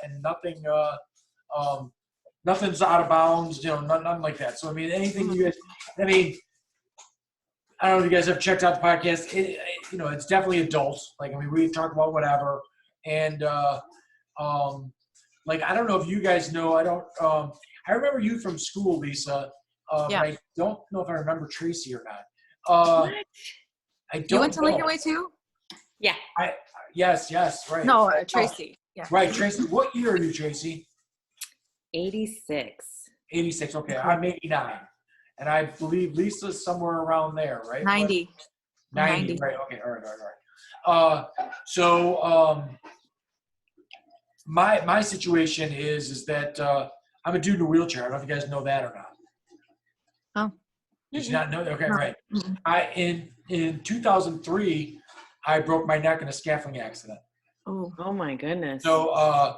and nothing, nothing's out of bounds, nothing like that. So, I mean, anything you guys, I mean, I don't know if you guys have checked out the podcast. It's definitely adults. Like, I mean, we talk about whatever. And, like, I don't know if you guys know, I remember you from school, Lisa. But I don't know if I remember Tracy or not. What? I don't You went to know. Lincoln Way too? Yeah. Yes, right. No, Tracy. Yeah. Right, Tracy. What year are you, Tracy? 86. 86. Okay, I'm 89. And I believe Lisa's somewhere around there, right? 90. 90, right. Okay, all right. So my situation is that I'm a dude in a wheelchair. I don't know if you guys know that or not. Oh. Did you not know that? Okay, No. right. In 2003, I broke my neck in a scaffolding accident. Oh my goodness. So,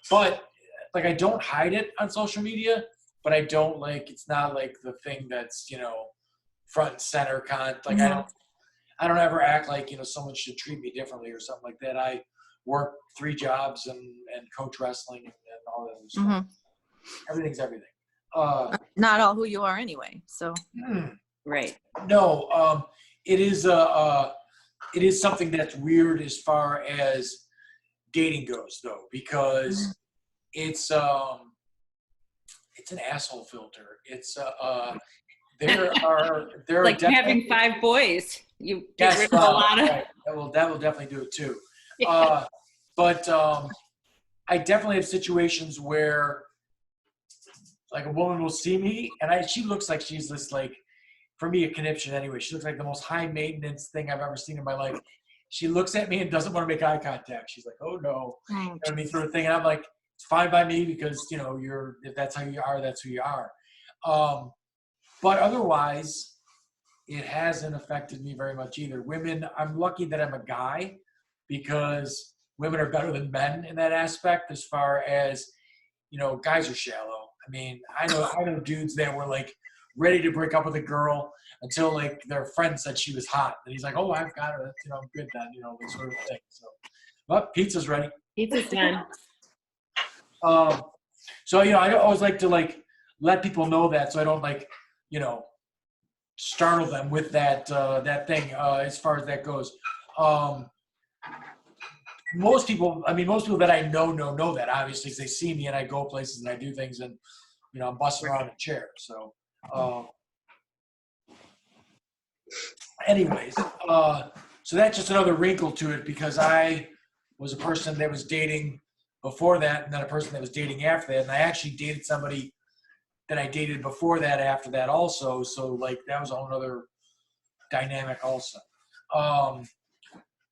but like I don't hide it on social media, but I don't it's not like the thing that's, front and center like I don't ever act like, someone should treat me differently or something like that. I work 3 jobs and coach wrestling and all that other stuff. Mm-hmm. Everything's everything. Not all who you are anyway. So. Right. No, it is something that's weird as far as dating goes, though, because it's an asshole filter. It's there are like having 5 boys. You get rid of a lot of. Right. That will definitely do it too. But I definitely have situations where like a woman will see me and she looks like she's this for me, a conniption anyway. She looks like the most high maintenance thing I've ever seen in my life. She looks at me and doesn't want to make eye contact. She's like, "Oh no," you know what I mean, sort of thing. And I'm like, "It's fine by me because if that's how you are, that's who you are." But otherwise, it hasn't affected me very much either. Women, I'm lucky that I'm a guy because women are better than men in that aspect. As far as guys are shallow. I mean, I know dudes that were ready to break up with a girl until their friend said she was hot. And he's like, "Oh, I've got her. I'm good then," this sort of thing. So, well, pizza's ready. Pizza's done. So, I always like to let people know that so I don't startle them with that thing as far as that goes. Most people that I know that obviously because they see me and I go places and I do things and I'm busting around in a chair. So anyways, so that's just another wrinkle to it because I was a person that was dating before that and then a person that was dating after that. And I actually dated somebody that I dated before that after that also. So that was a whole other dynamic also.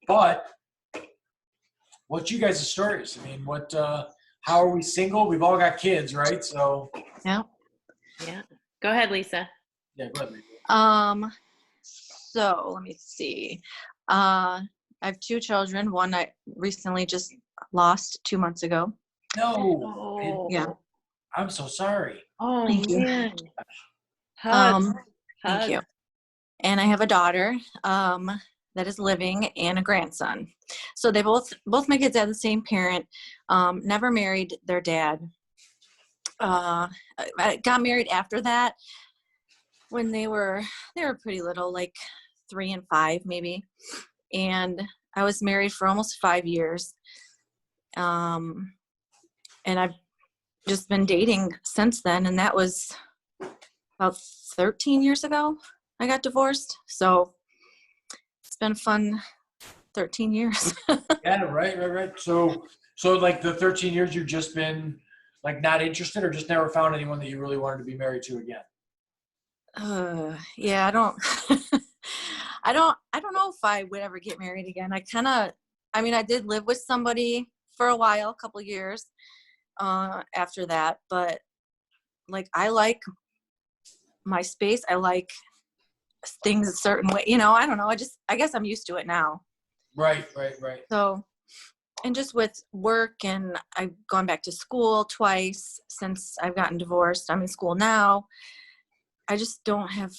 But what's you guys' stories? I mean, how are we single? We've all got kids, right? So yeah. Go ahead, Lisa. Yeah, go ahead, Lisa. So let me see. I have 2 children. One I recently just lost 2 months ago. No. Yeah. I'm so sorry. Oh, Thank you. man. Hug. Thank you. And I have a daughter that is living and a grandson. So they both my kids have the same parent. Never married their dad. I got married after that when they were pretty little, 3 and 5 maybe. And I was married for almost 5 years. And I've just been dating since then. And that was about 13 years ago I got divorced. So it's been fun 13 years. Yeah, right. So the 13 years you've just been not interested or just never found anyone that you really wanted to be married to again? Yeah, I don't know if I would ever get married again. I did live with somebody for a while, a couple years after that, but I like my space. I like things a certain way, I don't know. I guess I'm used to it now. Right. So, and just with work, and I've gone back to school twice since I've gotten divorced. I'm in school now. I just don't have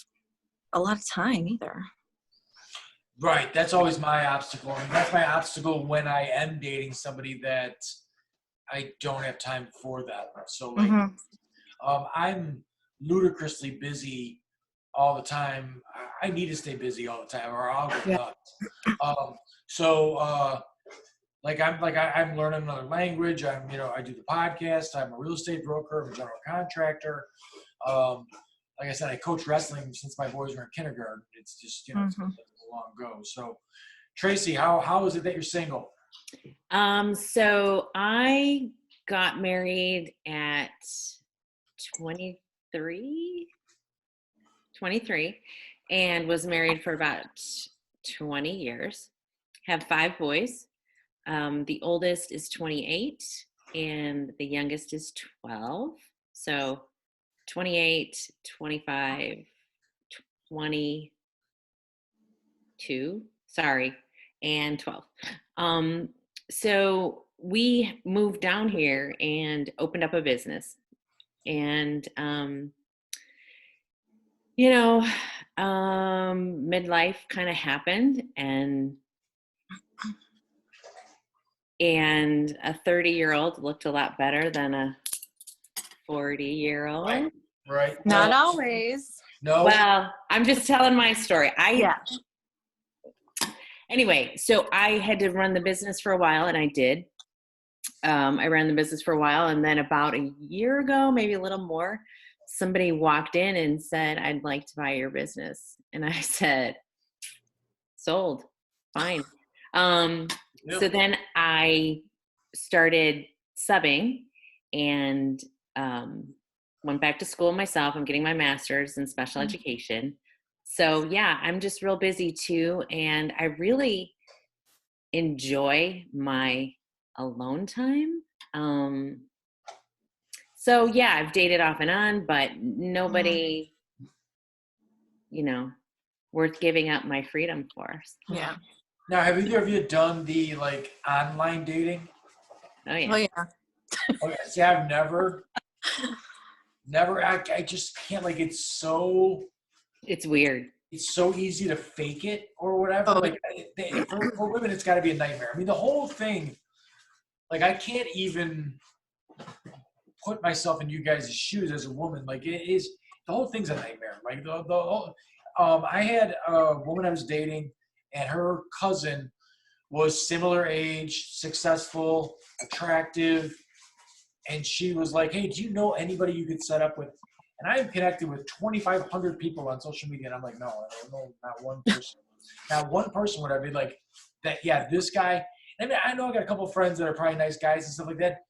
a lot of time either. Right. That's always my obstacle. I mean, that's my obstacle when I am dating somebody that I don't have time for that. So I'm ludicrously busy all the time. I need to stay busy all the time, or I'll get nuts. So I'm learning another language. I do the podcast. I'm a real estate broker. I'm a general contractor. Like I said, I coach wrestling since my boys were in kindergarten. It's just it's been a long go. So, Tracy, how is it that you're single? So I got married at 23, and was married for about 20 years. Have 5 boys. The oldest is 28 and the youngest is 12. So 28, 25, 22, and 12. So we moved down here and opened up a business. And, midlife kind of happened, and a 30-year-old looked a lot better than a 40-year-old. Right. Not always. No. Well, I'm just telling my story. Anyway, so I had to run the business for a while, and I did. I ran the business for a while, and then about a year ago, maybe a little more, somebody walked in and said, "I'd like to buy your business." And I said, "Sold. Fine." So then I started subbing and went back to school myself. I'm getting my master's in special education. So yeah, I'm just real busy too. And I really enjoy my alone time. So yeah, I've dated off and on, but nobody, worth giving up my freedom for. Yeah. Now, have either of you done the online dating? Oh yeah. Oh yeah. Okay, see, I've never. I just can't. It's weird. It's so easy to fake it or whatever. For women, it's got to be a nightmare. I mean, the whole thing. I can't even put myself in you guys' shoes as a woman. It is, the whole thing's a nightmare. I had a woman I was dating, and her cousin was similar age, successful, attractive, and she was like, "Hey, do you know anybody you could set up with?" And I am connected with 2,500 people on social media, and I'm like, "No, I don't know, not one person. Not one person would I be like that. Yeah, this guy." I mean, I know I got a couple of friends that are probably nice guys and stuff like that,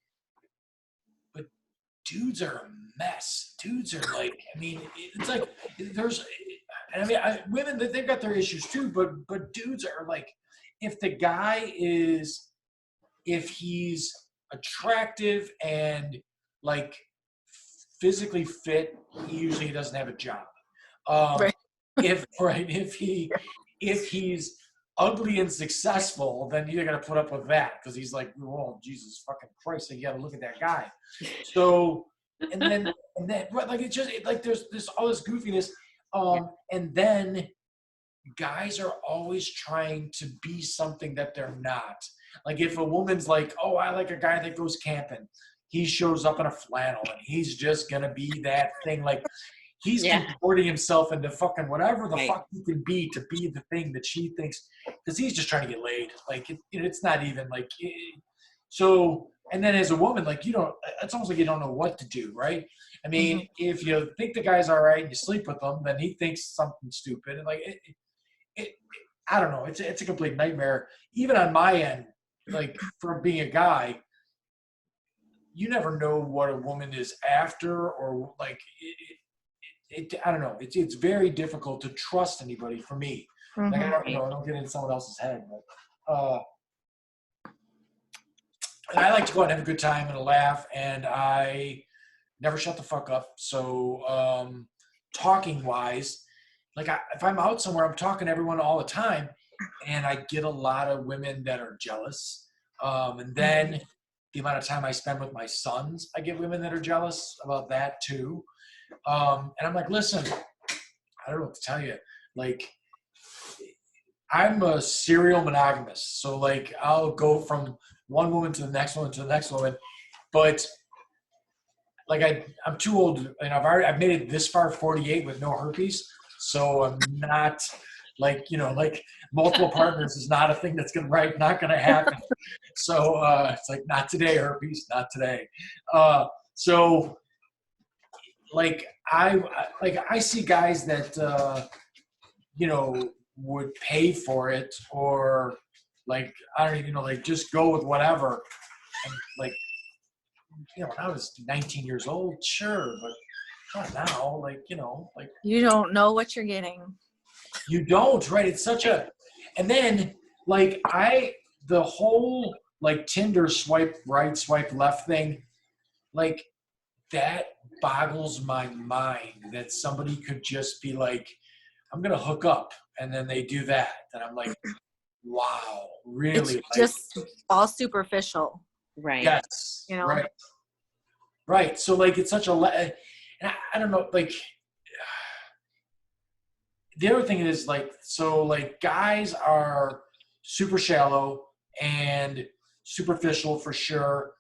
but dudes are a mess. Dudes are it's like there's. I mean, women, they've got their issues too, but dudes are if the guy if he's attractive and physically fit, he usually doesn't have a job. Right. If he's ugly and successful, then you're gonna put up with that because he's like, "Oh, Jesus fucking Christ, you got to look at that guy." So and then it's just there's all this goofiness. And then guys are always trying to be something that they're not. If a woman's like, "Oh, I like a guy that goes camping," he shows up in a flannel and he's just gonna be that thing. He's contorting himself into fucking whatever the fuck he can be to be the thing that she thinks, because he's just trying to get laid. It's not even so. And then as a woman, it's almost like you don't know what to do, right? I mean, if you think the guy's all right and you sleep with him, then he thinks something stupid. And I don't know. It's a complete nightmare. Even on my end, from being a guy, you never know what a woman is after, or I don't know. It's very difficult to trust anybody for me. I don't get into someone else's head, but I like to go out and have a good time and a laugh, and I never shut the fuck up. So, talking wise, if I'm out somewhere, I'm talking to everyone all the time, and I get a lot of women that are jealous. And then the amount of time I spend with my sons, I get women that are jealous about that too. And I'm like, listen, I don't know what to tell you. I'm a serial monogamous. So I'll go from one woman to the next woman to the next woman. but like I'm too old, and I've made it this far, 48, with no herpes. So I'm not like, like multiple partners is not a thing that's not gonna happen. So it's like, not today, herpes, not today. So like I see guys that would pay for it, or like, I don't even know, like just go with whatever. And like, when I was 19 years old, sure, but not now. Like, like, You don't know what you're getting. you don't, right? It's such a, and then like the whole like Tinder swipe right, swipe left thing, like that boggles my mind that somebody could just be like, I'm going to hook up. And then they do that. And I'm like, wow, really? It's just all superficial. Right. Yes. You know? Right. Right. So like, it's such a, and I don't know, like, the other thing is like, so like guys are super shallow and superficial for sure.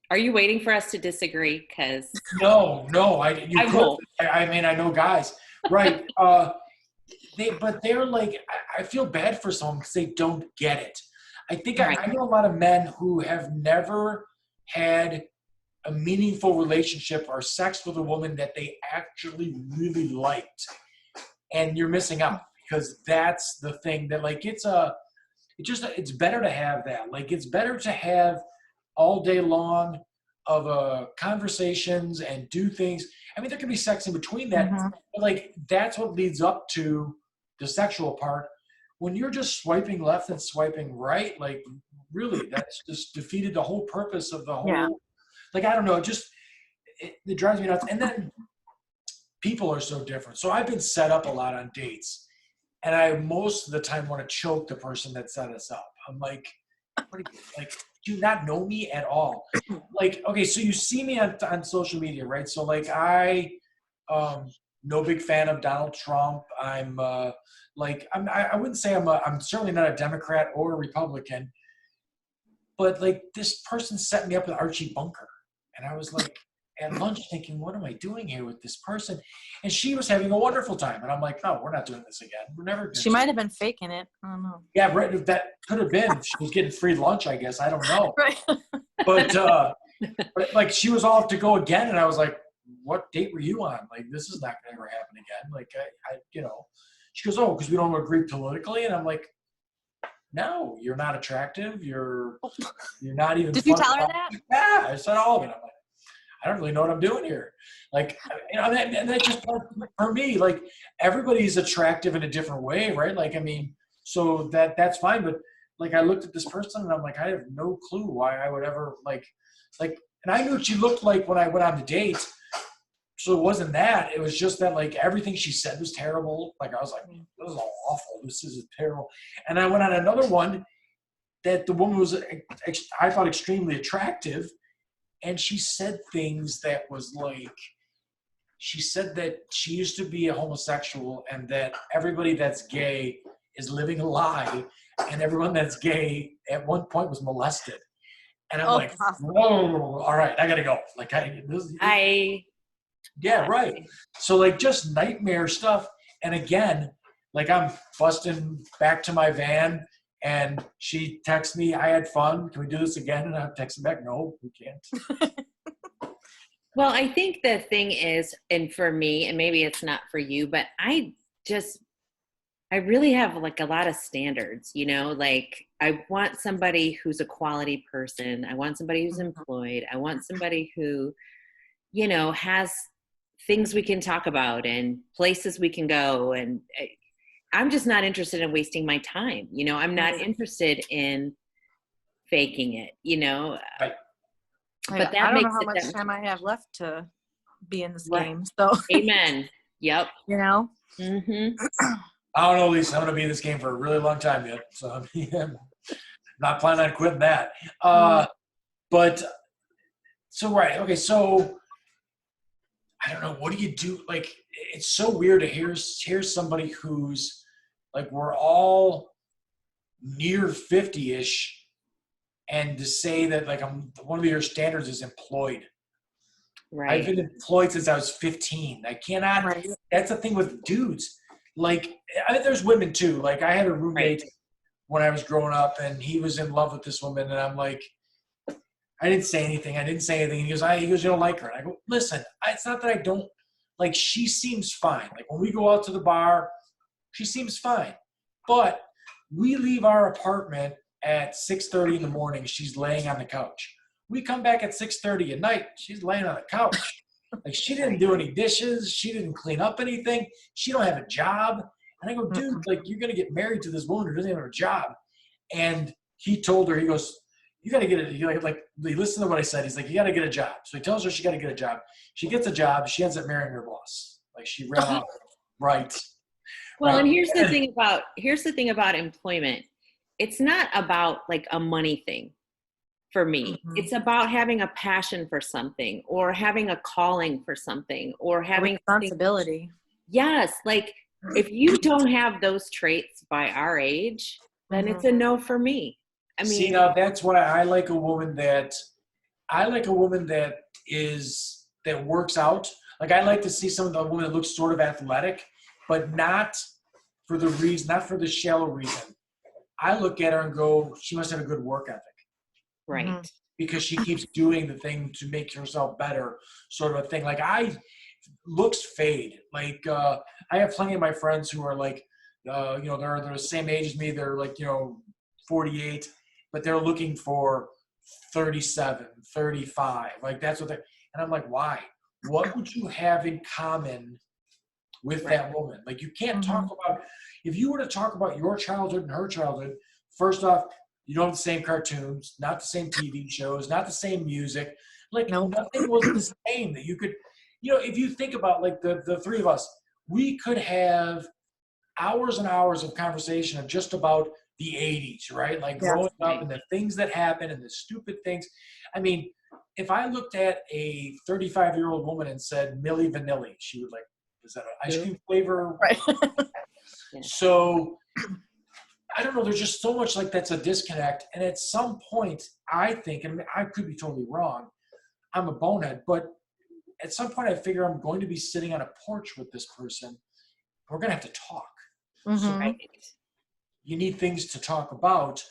Are you waiting for us to disagree? Because No, I won't. I mean, I know guys, right? But they're like, I feel bad for someone because they don't get it. I think Right. I know a lot of men who have never had a meaningful relationship or sex with a woman that they actually really liked, and you're missing out, because that's the thing that like it's better to have that. Like, it's better to have all day long of conversations and do things. I mean, there can be sex in between that, but like that's what leads up to the sexual part. When you're just swiping left and swiping right, like really, that's just defeated the whole purpose of the whole. Yeah. Like, I don't know, it drives me nuts. And then people are so different. So I've been set up a lot on dates, and I most of the time want to choke the person that set us up. I'm like, what do you, like, do you not know me at all? Like, okay, so you see me on social media, right? So like no big fan of Donald Trump. I'm I wouldn't say I'm certainly not a Democrat or a Republican, but like this person set me up with Archie Bunker, and I was like at lunch thinking, what am I doing here with this person? And she was having a wonderful time, and I'm like, no, we're not doing this again. We're never. She might have been faking it. I don't know. Yeah, right. That could have been. She was getting free lunch, I guess. I don't know. Right. But like, she was off to go again, and I was like, what date were you on? Like, this is not going to ever happen again. Like, she goes, oh, because we don't agree politically. And I'm like, no, you're not attractive. You're not even. Did you tell her that? Yeah, I said all of it. I'm like, I don't really know what I'm doing here. Like, and that just, for me, like, everybody's attractive in a different way, right? Like, I mean, so that's fine. But like, I looked at this person and I'm like, I have no clue why I would ever like, and I knew what she looked like when I went on the date. So it wasn't that. It was just that, like, everything she said was terrible. Like, I was like, this is all awful. This is terrible. And I went on another one that the woman was, I thought, extremely attractive. And she said things that was like, she said that she used to be a homosexual and that everybody that's gay is living a lie, and everyone that's gay at one point was molested. And I'm like, whoa, all right, I gotta go. Like, yeah, right. So like, just nightmare stuff. And again, like, I'm busting back to my van, and she texts me, I had fun. Can we do this again? And I'm texting back, no, we can't. Well, I think the thing is, and for me, and maybe it's not for you, but I really have like a lot of standards, like I want somebody who's a quality person. I want somebody who's employed. I want somebody who, has things we can talk about and places we can go. And I'm just not interested in wasting my time. I'm not interested in faking it, Right. But that I don't makes know how it much that time I have left to be in this Right. game. So Amen. Yep. Mm-hmm. I don't know, Lisa. I'm going to be in this game for a really long time yet. So I'm not planning on quitting that. But so, right. Okay. So I don't know. What do you do? Like, it's so weird to hear somebody who's like, we're all near 50-ish, And to say that like one of your standards is employed. Right. I've been employed since I was 15. I cannot. Right. That's the thing with dudes. Like, I mean, there's women too. Like, I had a roommate when I was growing up, and he was in love with this woman, and I'm like, I didn't say anything. He goes, you don't like her. And I go, listen, it's not that I don't like. She seems fine. Like when we go out to the bar, she seems fine. But we leave our apartment at 6:30 in the morning. She's laying on the couch. We come back at 6:30 at night. She's laying on the couch. Like she didn't do any dishes. She didn't clean up anything. She don't have a job. And I go, dude, like you're going to get married to this woman who doesn't have a job. And he told her, he goes, you got to get it. He listened to what I said. He's like, you got to get a job. So he tells her she got to get a job. She gets a job. She ends up marrying her boss. Like she ran off. Right. Well, right. And here's the thing about employment. It's not about like a money thing for me. Mm-hmm. It's about having a passion for something or having a calling for something or having responsibility. Yes. Like if you don't have those traits by our age, then it's a no for me. I mean, see, now that's why I like a woman that works out. Like I like to see some of the women that look sort of athletic, but not for the shallow reason. I look at her and go, she must have a good work ethic. Right. Because she keeps doing the thing to make herself better, sort of a thing. Like looks fade. Like I have plenty of my friends who are like, they're the same age as me. They're like, 48, but they're looking for 37, 35. Like that's what they're, and I'm like, why? What would you have in common with that woman? Like you can't talk about, if you were to talk about your childhood and her childhood, first off, you don't have the same cartoons, not the same TV shows, not the same music. Like nothing was the same that you could, if you think about like the three of us, we could have hours and hours of conversation of just about the 80s, right? Like growing up and the things that happened and the stupid things. I mean, if I looked at a 35-year-old woman and said Milli Vanilli, she would like, is that an ice cream flavor? Right. So I don't know. There's just so much like that's a disconnect. And at some point, I think, and I could be totally wrong, I'm a bonehead, but at some point I figure I'm going to be sitting on a porch with this person. We're going to have to talk. So you need things to talk about.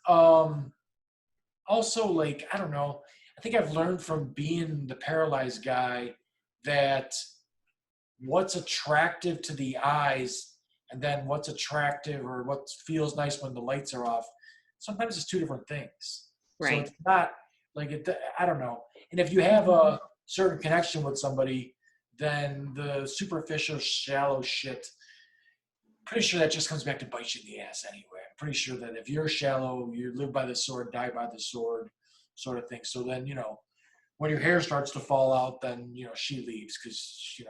Also, like, I don't know. I think I've learned from being the paralyzed guy that what's attractive to the eyes and then what's attractive or what feels nice when the lights are off, sometimes it's two different things. Right. So it's not like I don't know. And if you have a certain connection with somebody, then the superficial, shallow shit, pretty sure that just comes back to bite you in the ass anyway. I'm pretty sure that if you're shallow, you live by the sword, die by the sword, sort of thing. So then, when your hair starts to fall out, then, she leaves because,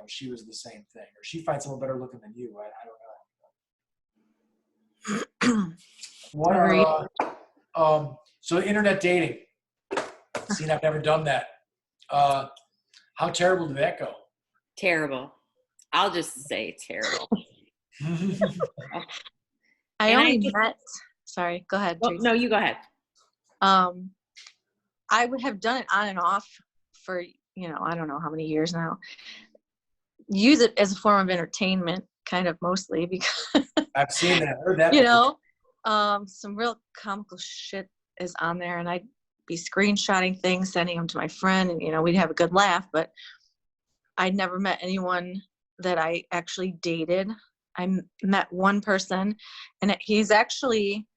she was the same thing. Or she finds someone better looking than you. I don't know. What are so internet dating? See, I've never done that. How terrible did that go? Terrible. I'll just say terrible. Sorry, go ahead. Oh, no, you go ahead. I would have done it on and off for, I don't know how many years now. Use it as a form of entertainment, kind of mostly, because I've seen that, heard that. Some real comical shit is on there, and I'd be screenshotting things, sending them to my friend, and we'd have a good laugh. But I'd never met anyone that I actually dated. I met one person, and he's actually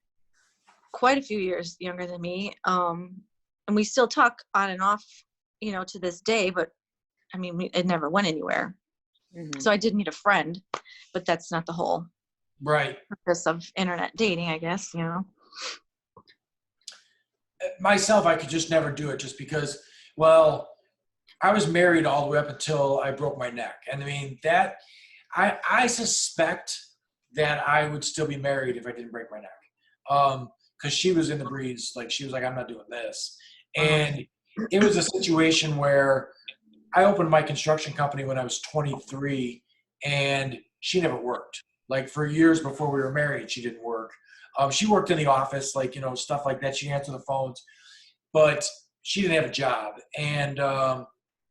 quite a few years younger than me. And we still talk on and off, to this day, but I mean, it never went anywhere. So I did meet a friend, but that's not the whole purpose of internet dating, I guess, Myself, I could just never do it just because, well, I was married all the way up until I broke my neck. And I mean, that I suspect that I would still be married if I didn't break my neck. Because she was in the breeze. Like, she was like, I'm not doing this. And it was a situation where I opened my construction company when I was 23, and she never worked. Like, for years before we were married, she didn't work. She worked in the office, like, stuff like that. She answered the phones. but she didn't have a job. And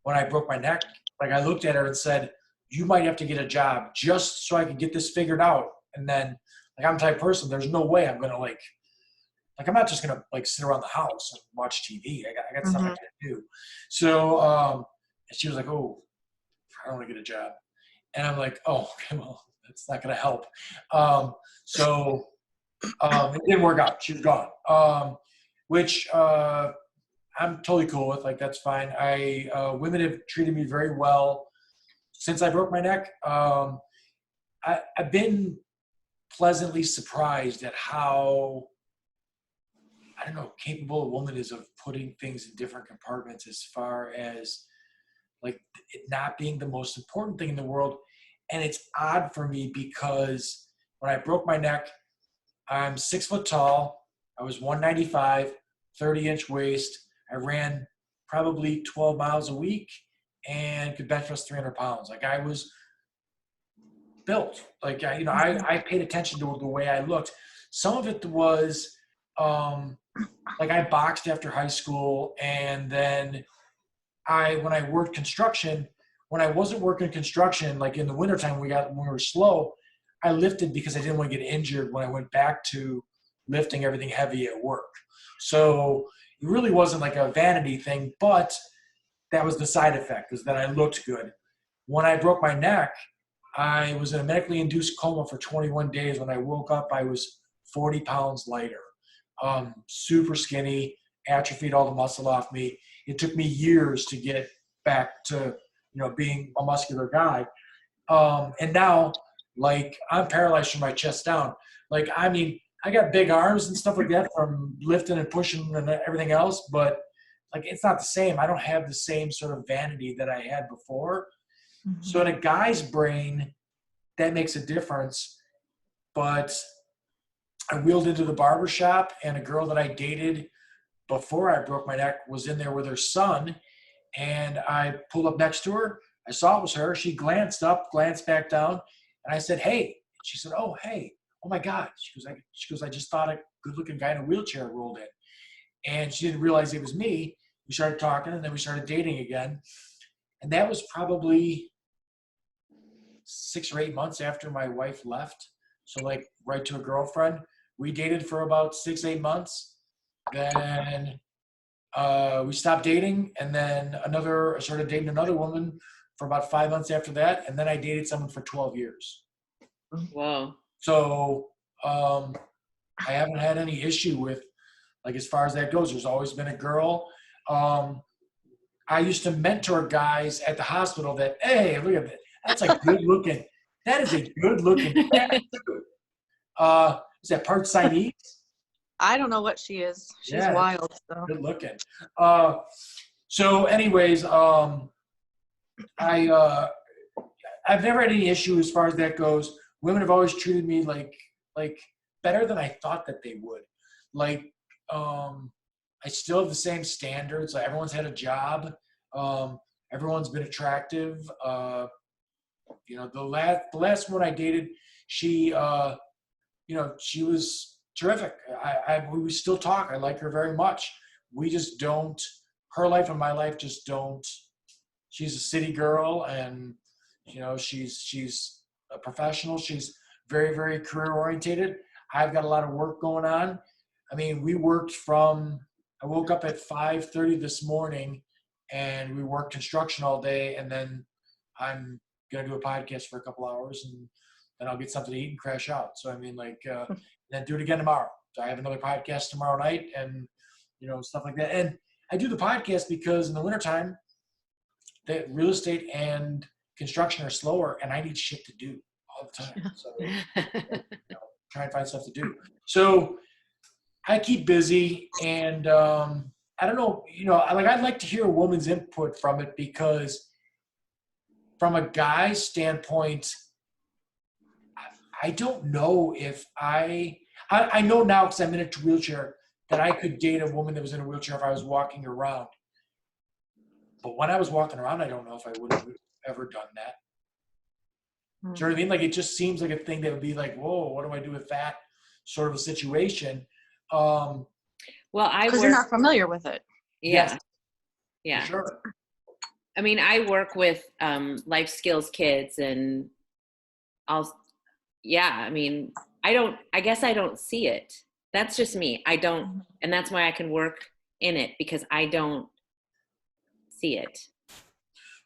when I broke my neck, like I looked at her and said, you might have to get a job just so I can get this figured out. And then like I'm the type of person, there's no way I'm going to like I'm not just going to like sit around the house and watch TV. I got stuff I got to do. So and she was like, oh, I don't want to get a job. And I'm like, oh, okay, well, that's not going to help. So it didn't work out. She was gone, which I'm totally cool with. Like, that's fine. Women have treated me very well since I broke my neck. I've been pleasantly surprised at how, I don't know, capable a woman is of putting things in different compartments as far as like it not being the most important thing in the world. And it's odd for me because when I broke my neck, I'm 6 foot tall. I was 195, 30-inch waist. I ran probably 12 miles a week and could bench press 300 pounds. Like I was built. Like I paid attention to the way I looked. Some of it was like I boxed after high school, and then when I worked construction, when I wasn't working construction, like in the wintertime when we were slow, I lifted because I didn't want to get injured when I went back to lifting everything heavy at work. So it really wasn't like a vanity thing, but that was the side effect, is that I looked good. When I broke my neck, I was in a medically induced coma for 21 days. When I woke up, I was 40 pounds lighter, super skinny, atrophied all the muscle off me. It took me years to get back to, being a muscular guy. And now, like, I'm paralyzed from my chest down. Like, I mean, I got big arms and stuff like that from lifting and pushing and everything else, but like, it's not the same. I don't have the same sort of vanity that I had before. Mm-hmm. So in a guy's brain, that makes a difference. But I wheeled into the barber shop, and a girl that I dated before I broke my neck was in there with her son, and I pulled up next to her. I saw it was her. She glanced up, glanced back down, and I said, hey. She said, oh, hey. Oh, my God. She goes, I just thought a good-looking guy in a wheelchair rolled in. And she didn't realize it was me. We started talking, and then we started dating again. And that was probably 6 or 8 months after my wife left. So, like, right to a girlfriend. We dated for about 6, 8 months. Then we stopped dating, and then I started dating another woman for about 5 months after that. And then I dated someone for 12 years. Wow. So I haven't had any issue with, like, as far as that goes. There's always been a girl. I used to mentor guys at the hospital that, hey, look at that. That's a good looking. That is a good looking. Is that part Chinese? I don't know what she is. She's wild. So. Good looking. So anyways, I've never had any issue as far as that goes. Women have always treated me like better than I thought that they would. Like, I still have the same standards. Like, everyone's had a job. Everyone's been attractive. The last one I dated, she was terrific. We still talk. I like her very much. We just don't. Her life and my life just don't. She's a city girl, and she's a professional. She's very, very career orientated. I've got a lot of work going on. I mean, I woke up at 5:30 this morning, and we worked construction all day, and then I'm going to do a podcast for a couple hours, and then I'll get something to eat and crash out. So, I mean, then do it again tomorrow. So I have another podcast tomorrow night, and, stuff like that. And I do the podcast because in the wintertime, the real estate and construction are slower, and I need shit to do all the time. So, try and find stuff to do. So I keep busy, and I don't know, I'd like to hear a woman's input from it, because from a guy's standpoint, I don't know if I know now, because I'm in a wheelchair, that I could date a woman that was in a wheelchair if I was walking around. But when I was walking around, I don't know if I would have ever done that. Do you know what I mean? Like, it just seems like a thing that would be like, whoa, what do I do with that sort of a situation? Because you're not familiar with it. Yeah. Yes, Yeah. for sure. I mean, I work with life skills kids, and I mean, I guess I don't see it. That's just me. I don't, and that's why I can work in it, because I don't see it.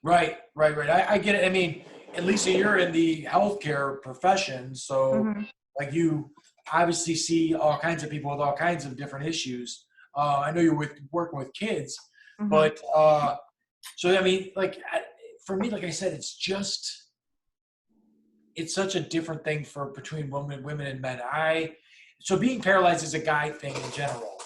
Right. I get it. I mean, at least you're in the healthcare profession, so Mm-hmm. like you obviously see all kinds of people with all kinds of different issues. I know you're working with kids, Mm-hmm. but so I mean, like for me, like I said, it's such a different thing for between women and men. So being paralyzed is a guy thing in general.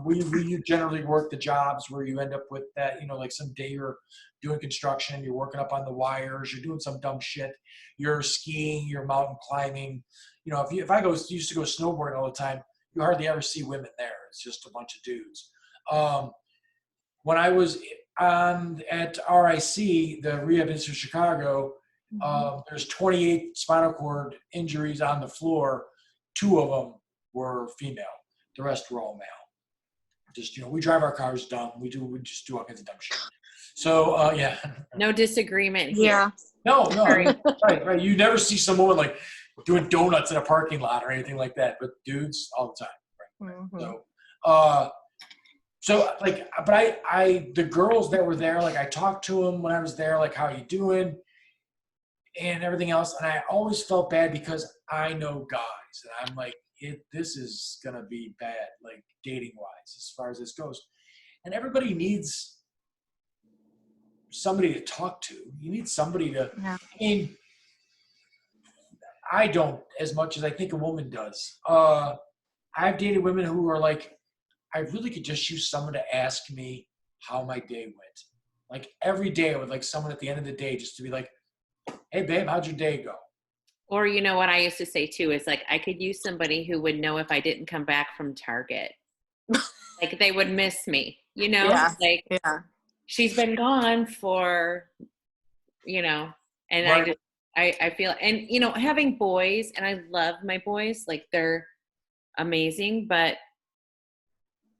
We generally work the jobs where you end up with that, like some day you're doing construction, you're working up on the wires, you're doing some dumb shit, you're skiing, you're mountain climbing. If I used to go snowboarding all the time, you hardly ever see women there. It's just a bunch of dudes. When I was at RIC, the Rehab Institute of Chicago, there's 28 spinal cord injuries on the floor. 2 of them were female. The rest were all male. Just, we drive our cars dumb. We just do all kinds of dumb shit. So, yeah. No disagreement here. Yeah. No. I mean, right. You never see some woman like doing donuts in a parking lot or anything like that, but dudes all the time. Right? Mm-hmm. But the girls that were there, like I talked to them when I was there, like, how you doing? And everything else. And I always felt bad because I know guys and I'm like, this is going to be bad, like dating wise, as far as this goes. And everybody needs somebody to talk to. You need somebody to, Yeah. I mean, I don't as much as I think a woman does. I've dated women who are like, I really could just use someone to ask me how my day went. Like every day I would like someone at the end of the day just to be like, hey babe, how'd your day go? Or what I used to say too is like, I could use somebody who would know if I didn't come back from Target. Like they would miss me, Yeah. like Yeah. she's been gone for, and Right. I feel, and having boys, and I love my boys, like they're amazing, but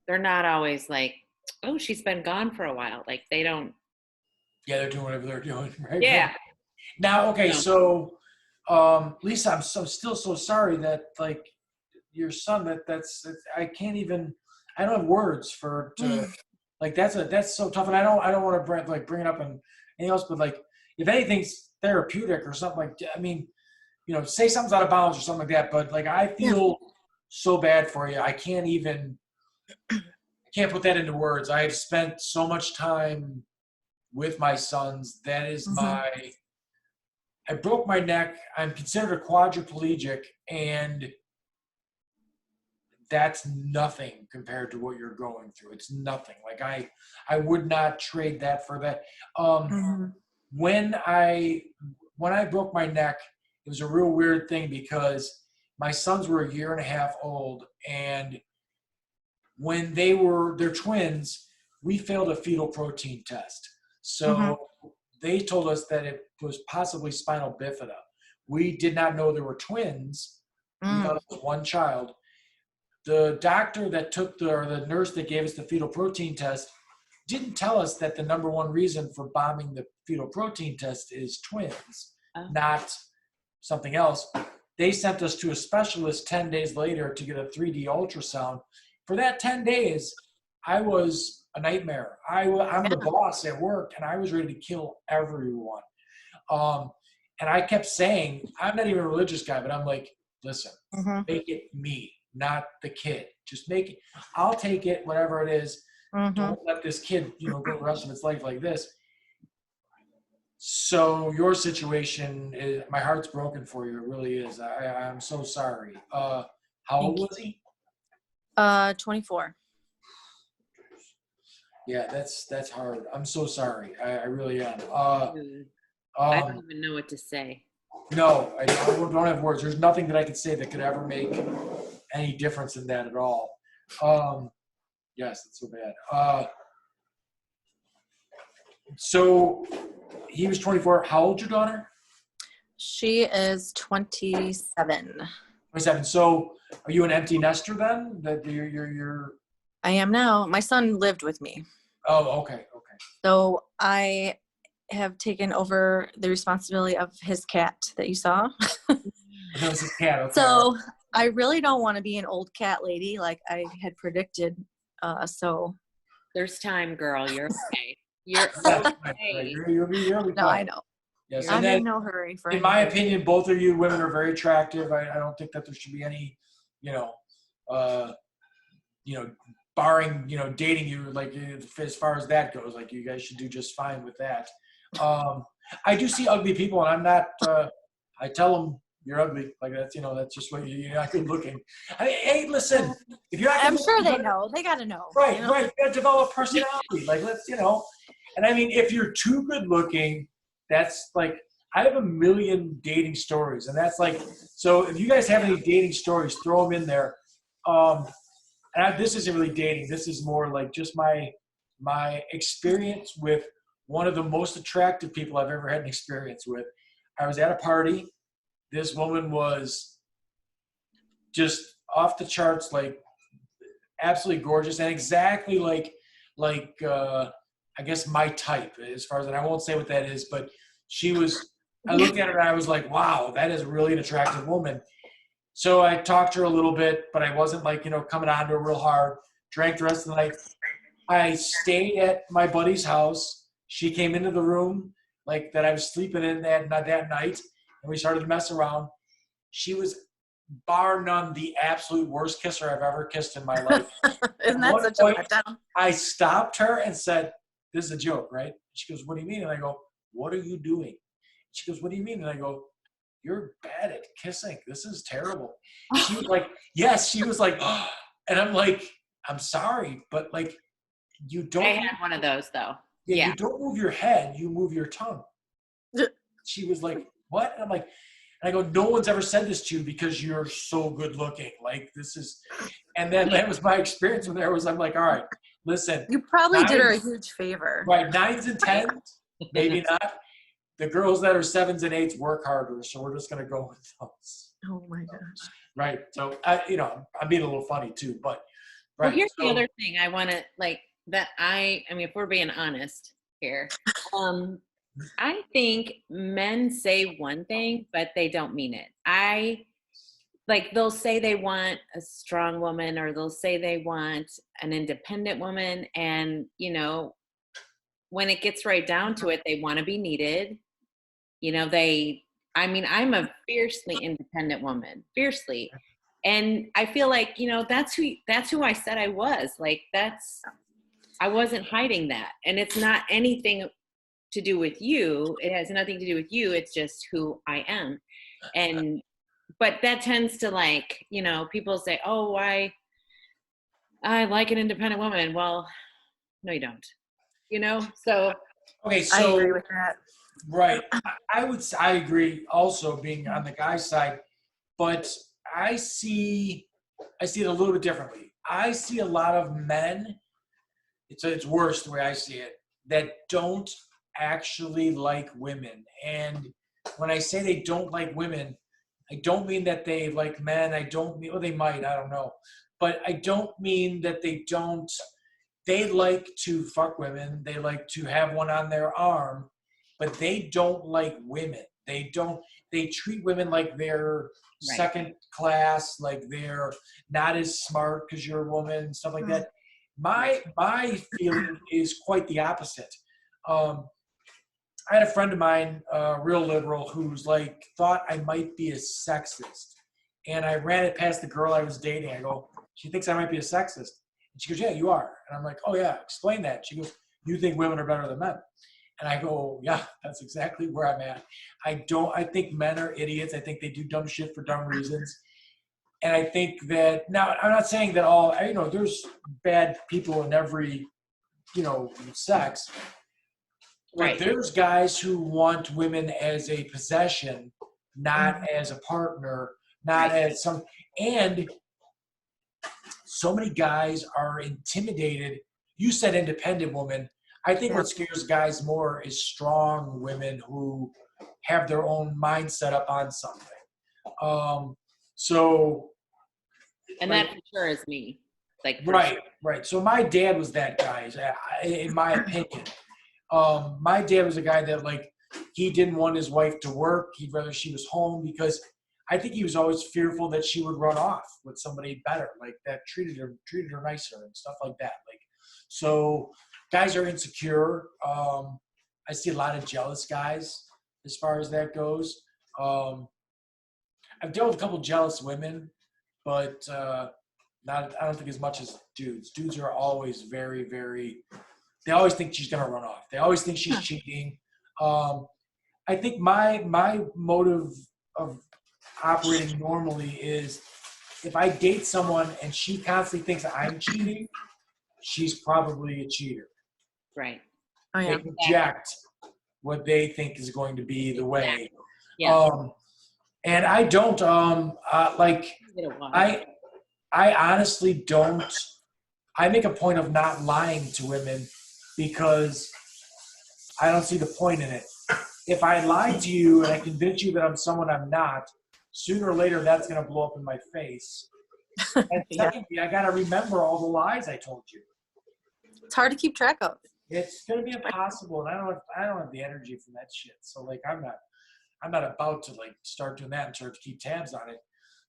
they're not always like, oh, she's been gone for a while. Like they don't. Yeah, they're doing whatever they're doing. Right. Yeah. Now, okay, No. so Lisa, I'm still so sorry that like your son I can't even, I don't have words to like that's so tough, and I don't want to bring it up and anything else, but like if anything's therapeutic or something like, I mean, say something's out of bounds or something like that, but like I feel so bad for you. I can't put that into words. I have spent so much time with my sons. That is I broke my neck. I'm considered a quadriplegic, and that's nothing compared to what you're going through. It's nothing. Like I would not trade that for that. When I broke my neck, it was a real weird thing because my sons were 1.5 years old, and when they're twins, we failed a fetal protein test. So they told us that it was possibly spinal bifida. We did not know there were twins. We thought it was one child. The doctor that or the nurse that gave us the fetal protein test didn't tell us that the number one reason for bombing the fetal protein test is twins, not something else. They sent us to a specialist 10 days later to get a 3D ultrasound. For that 10 days, I was a nightmare. I'm the boss at work, and I was ready to kill everyone. And I kept saying, I'm not even a religious guy, but I'm like, listen, make it me, not the kid. Just make it. I'll take it, whatever it is. Don't let this kid, go the rest of its life like this. So your situation is, my heart's broken for you. It really is. I'm so sorry. How old was he? 24. Yeah, that's hard. I'm so sorry. I really am. I don't even know what to say. No, I don't have words. There's nothing that I could say that could ever make any difference in that at all. Yes, it's so bad. So he was 24. How old's your daughter? She is 27. 27. So are you an empty nester then? That you're I am now. My son lived with me. Oh, okay, okay. So I have taken over the responsibility of his cat that you saw. That was his cat. Okay. So I really don't want to be an old cat lady like I had predicted. So There's time, girl. You're okay. You're Right, right. okay. You'll be no, I fine. know. Yes, You're and I'm then in no hurry for in my anything. opinion, both of you women are very attractive. I don't think that there should be any, you know, uh, you know, barring, dating you, like as far as that goes, like you guys should do just fine with that. I do see ugly people, and I'm not. I tell them you're ugly. Like that's just what you're not good looking. I mean, hey, listen, if you're not good I'm sure looking, they know. They got to know. right, You know? right, you gotta develop personality. Like and I mean, if you're too good looking, that's like I have a million dating stories, and that's like so. If you guys have any dating stories, throw them in there. This isn't really dating. This is more like just my experience with one of the most attractive people I've ever had an experience with. I was at a party. This woman was just off the charts, like absolutely gorgeous, and exactly like I guess my type as far as and I won't say what that is, but she was. I looked at her and I was like, wow, that is really an attractive woman. So I talked to her a little bit, but I wasn't like, coming on to her real hard. Drank the rest of the night. I stayed at my buddy's house. She came into the room like that I was sleeping in that night, and we started to mess around. She was bar none the absolute worst kisser I've ever kissed in my life. Isn't At that one such point, a letdown? I stopped her and said, "This is a joke, right?" She goes, "What do you mean?" And I go, "What are you doing?" She goes, "What do you mean?" And I go, "You're bad at kissing. This is terrible." She was like, yes, she was like, oh. And I'm like, I'm sorry, but like, you I don't, had one of those though. yeah, Yeah. you don't move your head, you move your tongue. She was like, what? And I'm like, and I go, no one's ever said this to you because you're so good looking. Like this is, and then that was my experience with her was I'm like, all right, listen. You probably did her a nines- huge favor. Right, 9s and 10s, maybe not. The girls that are 7s and 8s work harder, so we're just gonna go with those. Oh my gosh. Right. So I'm being a little funny too, but Well, right. here's the So, other thing I want to like that I mean, if we're being honest here, I think men say one thing, but they don't mean it. They'll say they want a strong woman or they'll say they want an independent woman. And, when it gets right down to it, they want to be needed. I'm a fiercely independent woman, fiercely. And I feel like, that's who I said I was. Like I wasn't hiding that. And it's not anything to do with you. It has nothing to do with you. It's just who I am. But that tends to people say, oh, I like an independent woman. Well, no, you don't, so. okay. I So, agree with that. right. I agree also being on the guy's side, but I see it a little bit differently. I see a lot of men, it's worse the way I see it, that don't actually like women. And when I say they don't like women, I don't mean that they like men. I don't mean, well, they might, I don't know. But I don't mean that they like to fuck women. They like to have one on their arm, but they don't like women. They treat women like they're Right. second class, like they're not as smart because you're a woman, stuff like that. My feeling is quite the opposite. I had a friend of mine, real liberal, who's like thought I might be a sexist, and I ran it past the girl I was dating. I go, she thinks I might be a sexist, and she goes, yeah, you are. And I'm like, oh yeah, explain that. She goes, you think women are better than men, and I go, yeah, that's exactly where I'm at. I think men are idiots. I think they do dumb shit for dumb reasons. And I think that now I'm not saying that all, there's bad people in every, sex. But Right. there's guys who want women as a possession, not as a partner, not as some. And so many guys are intimidated. You said independent woman. I think what scares guys more is strong women who have their own mind set up on something. So. And that for sure is me. Like, for Right, sure. right. So my dad was that guy, in my opinion. My dad was a guy that like he didn't want his wife to work. He'd rather she was home because I think he was always fearful that she would run off with somebody better, like that treated her nicer and stuff like that. Like, so guys are insecure. I see a lot of jealous guys as far as that goes. Um, I've dealt with a couple jealous women, but not. I don't think as much as dudes. Dudes are always very, very. They always think she's gonna run off. They always think she's cheating. Um, I think my motive of operating normally is if I date someone and she constantly thinks I'm cheating, she's probably a cheater. Right. Oh They yeah. project what they think is going to be the way. Yeah. And I don't like I honestly don't. I make a point of not lying to women because I don't see the point in it. If I lie to you and I convince you that I'm someone I'm not, sooner or later that's going to blow up in my face. And Yeah. secondly, I got to remember all the lies I told you. It's hard to keep track of. It's going to be impossible, and I don't have the energy for that shit. So like I'm not about to like start doing that and start to keep tabs on it.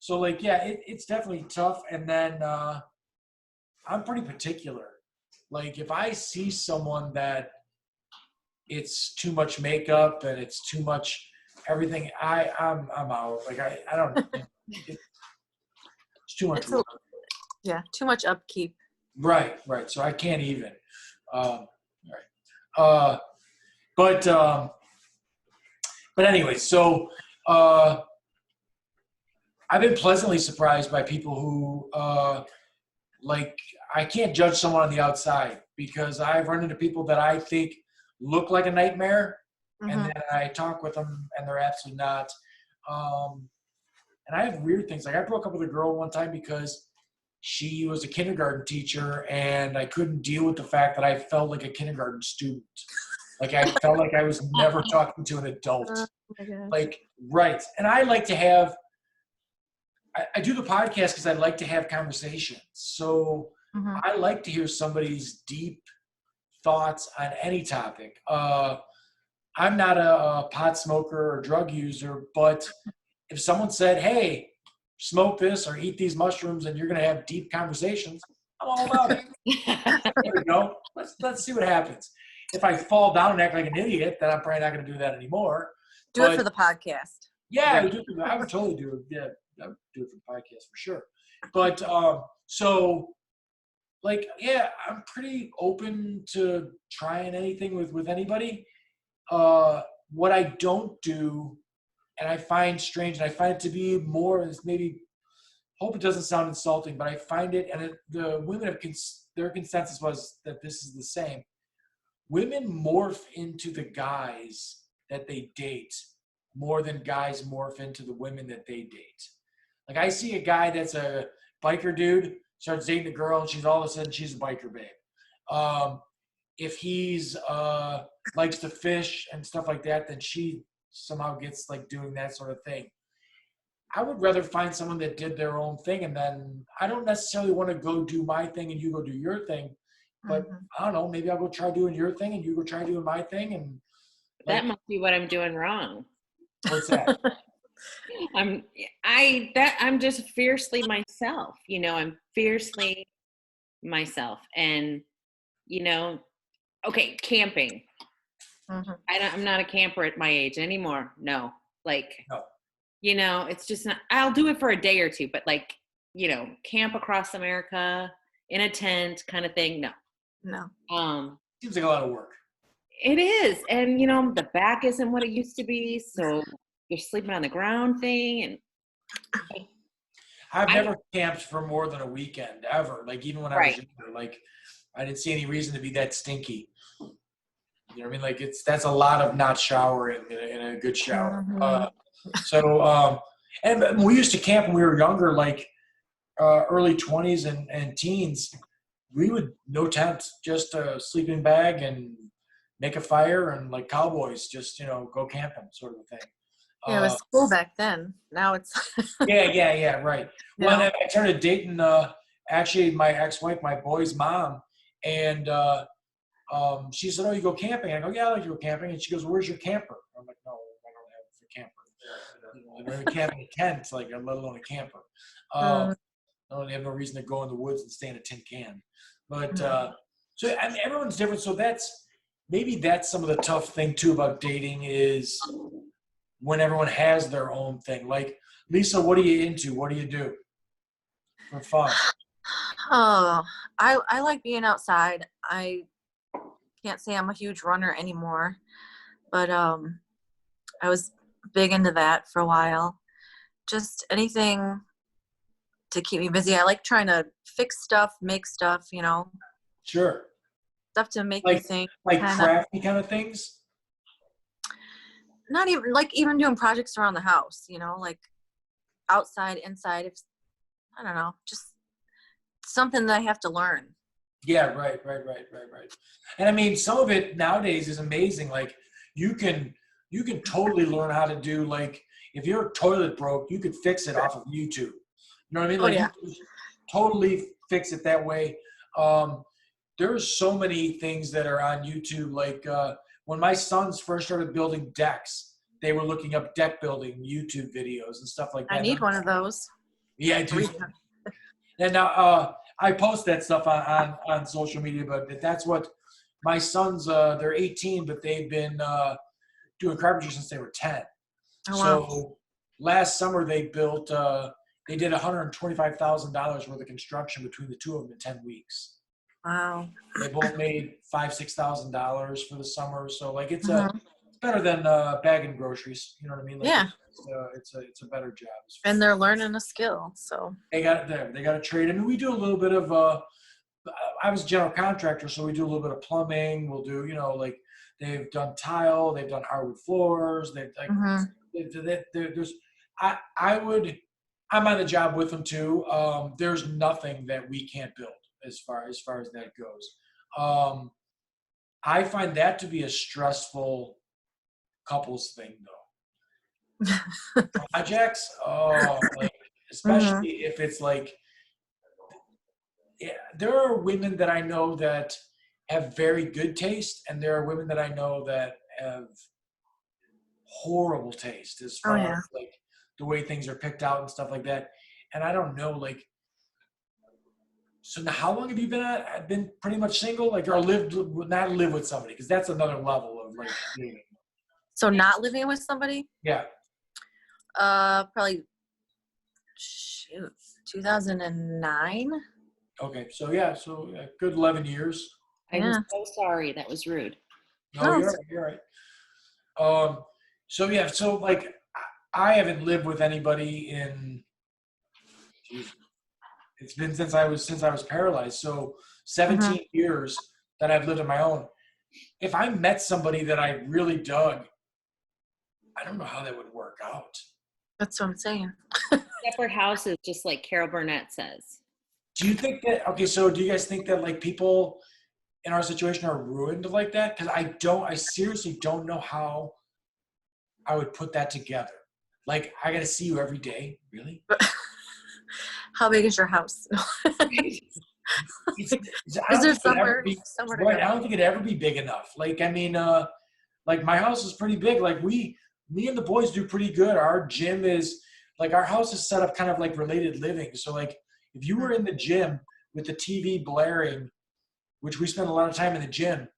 So like yeah, it's definitely tough. And then I'm pretty particular. Like if I see someone that it's too much makeup and it's too much everything, I'm out. Like I don't. It's too much work. Yeah, too much upkeep. Right. So I can't even. Right. But anyway, so I've been pleasantly surprised by people who like I can't judge someone on the outside because I've run into people that I think look like a nightmare, and then I talk with them and they're absolutely not. And I have weird things. Like I broke up with a girl one time because she was a kindergarten teacher and I couldn't deal with the fact that I felt like a kindergarten student. Like I felt like I was never talking to an adult. Like, right. And I like to have, I do the podcast because I like to have conversations. So I like to hear somebody's deep thoughts on any topic. I'm not a pot smoker or drug user, but if someone said, hey, smoke this or eat these mushrooms and you're going to have deep conversations, I'm all about it. There we go. Let's see what happens. If I fall down and act like an idiot, then I'm probably not going to do that anymore. Do it for the podcast. Yeah, I would totally do it. Yeah, I would do it for the podcast for sure. But so, like, yeah, I'm pretty open to trying anything with anybody. What I don't do, and I find strange, and I find it to be more is maybe. Hope it doesn't sound insulting, but I find it, and the women have their consensus was that this is the same. Women morph into the guys that they date more than guys morph into the women that they date. Like I see a guy that's a biker dude starts dating a girl, and she's all of a sudden she's a biker babe. If he's likes to fish and stuff like that, then she somehow gets like doing that sort of thing. I would rather find someone that did their own thing, and then I don't necessarily want to go do my thing and you go do your thing. But I don't know, maybe I'll go try doing your thing and you go try doing my thing. And like, that must be what I'm doing wrong. What's that? I'm just fiercely myself. You know, I'm fiercely myself, and you know, okay, camping. I'm not a camper at my age anymore. No, like. No. You know, it's just not, I'll do it for a day or two, but like, you know, camp across America in a tent kind of thing. No. Seems like a lot of work. It is. And, you know, the back isn't what it used to be. So you're sleeping on the ground thing. And I've never camped for more than a weekend ever. Like even when I was younger, like I didn't see any reason to be that stinky. You know what I mean? Like that's a lot of not showering in a good shower. And we used to camp when we were younger, like early 20s and teens. We would no tent, just a sleeping bag and make a fire and like cowboys, just go camping, sort of a thing. Yeah, it was cool back then. Now it's yeah, right. Well, I started dating actually my ex-wife, my boy's mom, and she said, "Oh, you go camping?" I go, "Yeah, I like to go camping." And she goes, "Where's your camper?" I'm like, "No, I don't have a camper. I don't even camp in a tent, like let alone a camper. Mm, I don't have no reason to go in the woods and stay in a tin can." But mm. so I mean, everyone's different. So that's some of the tough thing too about dating is when everyone has their own thing. Like Lisa, what are you into? What do you do for fun? Oh, I like being outside. I can't say I'm a huge runner anymore, but I was big into that for a while. Just anything to keep me busy. I like trying to fix stuff, make stuff, Sure. stuff to make me Like think. like Kind of crafty kind of things. not even like even doing projects around the house, like outside, inside. If I don't know, just something that I have to learn. Yeah, right. And I mean, some of it nowadays is amazing. Like you can totally learn how to do like if your toilet broke, you could fix it off of YouTube. You know what I mean? Oh Like you yeah. can totally fix it that way. Um, there's so many things that are on YouTube. Like when my sons first started building decks, they were looking up deck building YouTube videos and stuff like I that. need one of those. Yeah, I do. Re- And now I post that stuff on social media, but that's what my sons, they're 18, but they've been doing carpentry since they were 10. Oh wow. So last summer they did $125,000 worth of construction between the two of them in 10 weeks. Wow. They both made $5,000-6,000 for the summer. So like it's Mhm. better than bagging groceries. You know what I mean? Like Yeah. it's a better job. And they're learning a skill, so. They got it there. They got a trade. I mean, we do a little bit of I was a general contractor, so we do a little bit of plumbing. We'll do, like they've done tile, they've done hardwood floors. They've like, Mhm. there's, I would, I'm on the job with them too. There's nothing that we can't build as far as that goes. Um, I find that to be a stressful couples thing though. Projects, like Mhm. especially if it's like yeah, there are women that I know that have very good taste, and there are women that I know that have horrible taste as Oh far yeah. as like the way things are picked out and stuff like that. And I don't know, like, so now how long have you been pretty much single, like, or not live with somebody? Because that's another level of like dating. So not living with somebody? Yeah. Probably shoot, 2009. Okay. So yeah. So good 11 years. I'm Yeah. so sorry. That was rude. No, No, you're right. You're right. So yeah. So like, I haven't lived with anybody in. Geez, it's been since I was paralyzed. So mhm. 17 years that I've lived on my own. If I met somebody that I really dug, I don't know how that would work out. That's what I'm saying. Separate houses, just like Carol Burnett says. Do you think that okay, so do you guys think that like people in our situation are ruined like that? Because I seriously don't know how I would put that together. Like I gotta see you every day, really? How big is your house? I Is don't there think it would ever somewhere be somewhere to right. I go? don't think it'd ever be big enough. Like I mean, like my house is pretty big. Like me and the boys do pretty good. Our gym is like our house is set up kind of like related living. So like if you were in the gym with the TV blaring, which we spend a lot of time in the gym,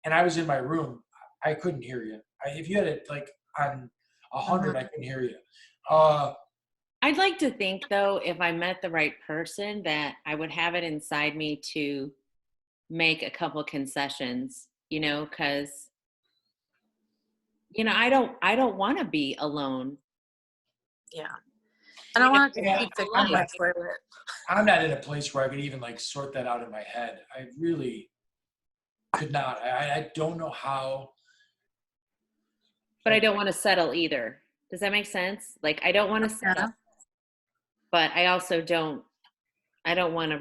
and I was in my room, I couldn't hear you. If you had it like on 100, I Mhm. couldn't hear you. Uh, I'd like to think, though, if I met the right person, that I would have it inside me to make a couple concessions, because I don't want to be alone. Yeah. I don't want to just yeah, keep fixing I'm my not. toilet. I'm not in a place where I could even like sort that out in my head. I really could not. I don't know how. But I Like, don't want to settle either. Does that make sense? Like, I don't want to settle, Yeah. but I also don't. I don't want to.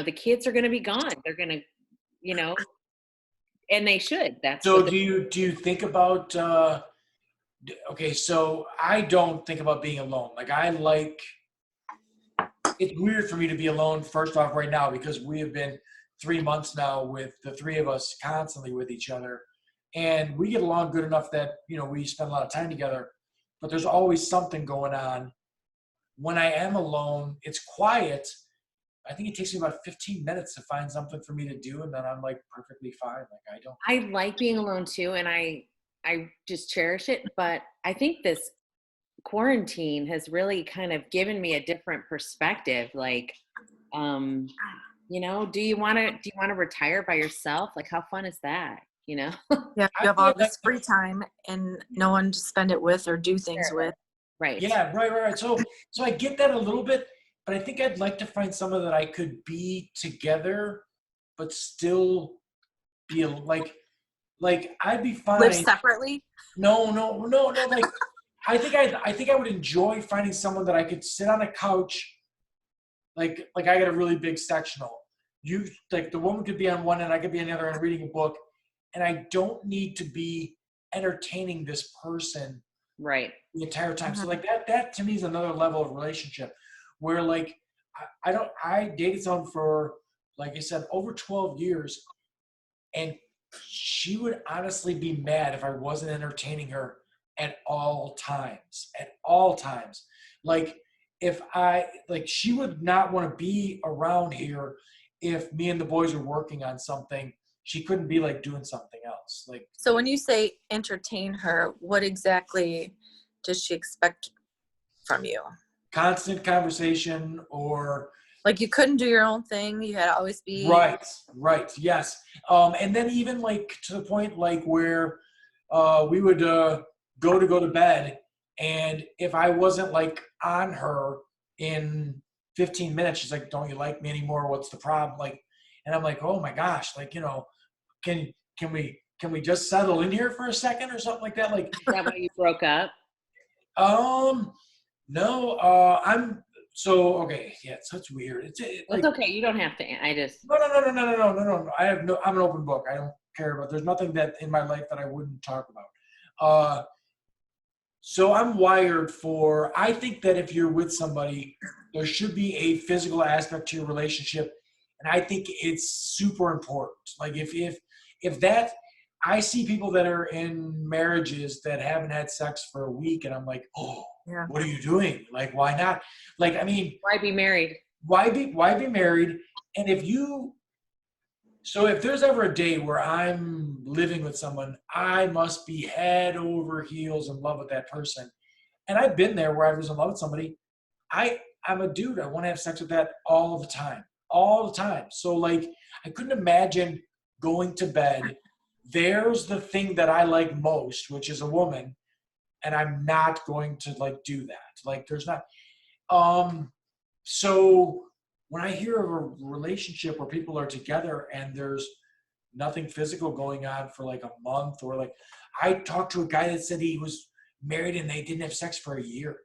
The kids are going to be gone. They're going to, you know, and they should. That's so what. do you think about? Okay, so I don't think about being alone. Like I like it's weird for me to be alone first off right now because we have been 3 months now with the three of us constantly with each other. And we get along good enough that, we spend a lot of time together, but there's always something going on. When I am alone, it's quiet. I think it takes me about 15 minutes to find something for me to do. And then I'm like perfectly fine. Like I like being alone too. And I just cherish it. But I think this quarantine has really kind of given me a different perspective. Like, do you want to retire by yourself? Like, how fun is that? Yeah, you have all this free time and no one to spend it with or do things with. Right. Yeah, right. So I get that a little bit, but I think I'd like to find someone that I could be together, but still be like I'd be fine. Live separately? No. Like, I think I would enjoy finding someone that I could sit on a couch. Like I got a really big sectional. The woman could be on one end, I could be on the other end reading a book, and I don't need to be entertaining this person right the entire time. So like that to me is another level of relationship where like I dated someone for, like I said, over 12 years, and she would honestly be mad if I wasn't entertaining her at all times. Like she would not want to be around here if me and the boys were working on something. She couldn't be like doing something else. Like, so when you say entertain her, what exactly does she expect from you? Constant conversation, or like you couldn't do your own thing. You had to always be right. Yes. And then even like to the point like where we would go to bed, and if I wasn't like on her in 15 minutes, she's like, "Don't you like me anymore? What's the problem?" Like, and I'm like, "Oh my gosh, like, can we just settle in here for a second or something like that?" Like, is that why you broke up? No, I'm so okay. Yeah, so it's weird. It's okay. You don't have to. I just no. I'm an open book. I don't care about. There's nothing that in my life that I wouldn't talk about. So I'm wired for. I think that if you're with somebody, there should be a physical aspect to your relationship, and I think it's super important. Like if that, I see people that are in marriages that haven't had sex for a week, and I'm like, oh, yeah. What are you doing? Like, why not? Like, I mean, why be married? Why be married? And if there's ever a day where I'm living with someone, I must be head over heels in love with that person. And I've been there where I was in love with somebody. I'm a dude. I want to have sex with that all the time. So like, I couldn't imagine going to bed. There's the thing that I like most, which is a woman, and I'm not going to like do that. Like, there's not. So when I hear of a relationship where people are together and there's nothing physical going on for like a month, or like, I talked to a guy that said he was married and they didn't have sex for a year.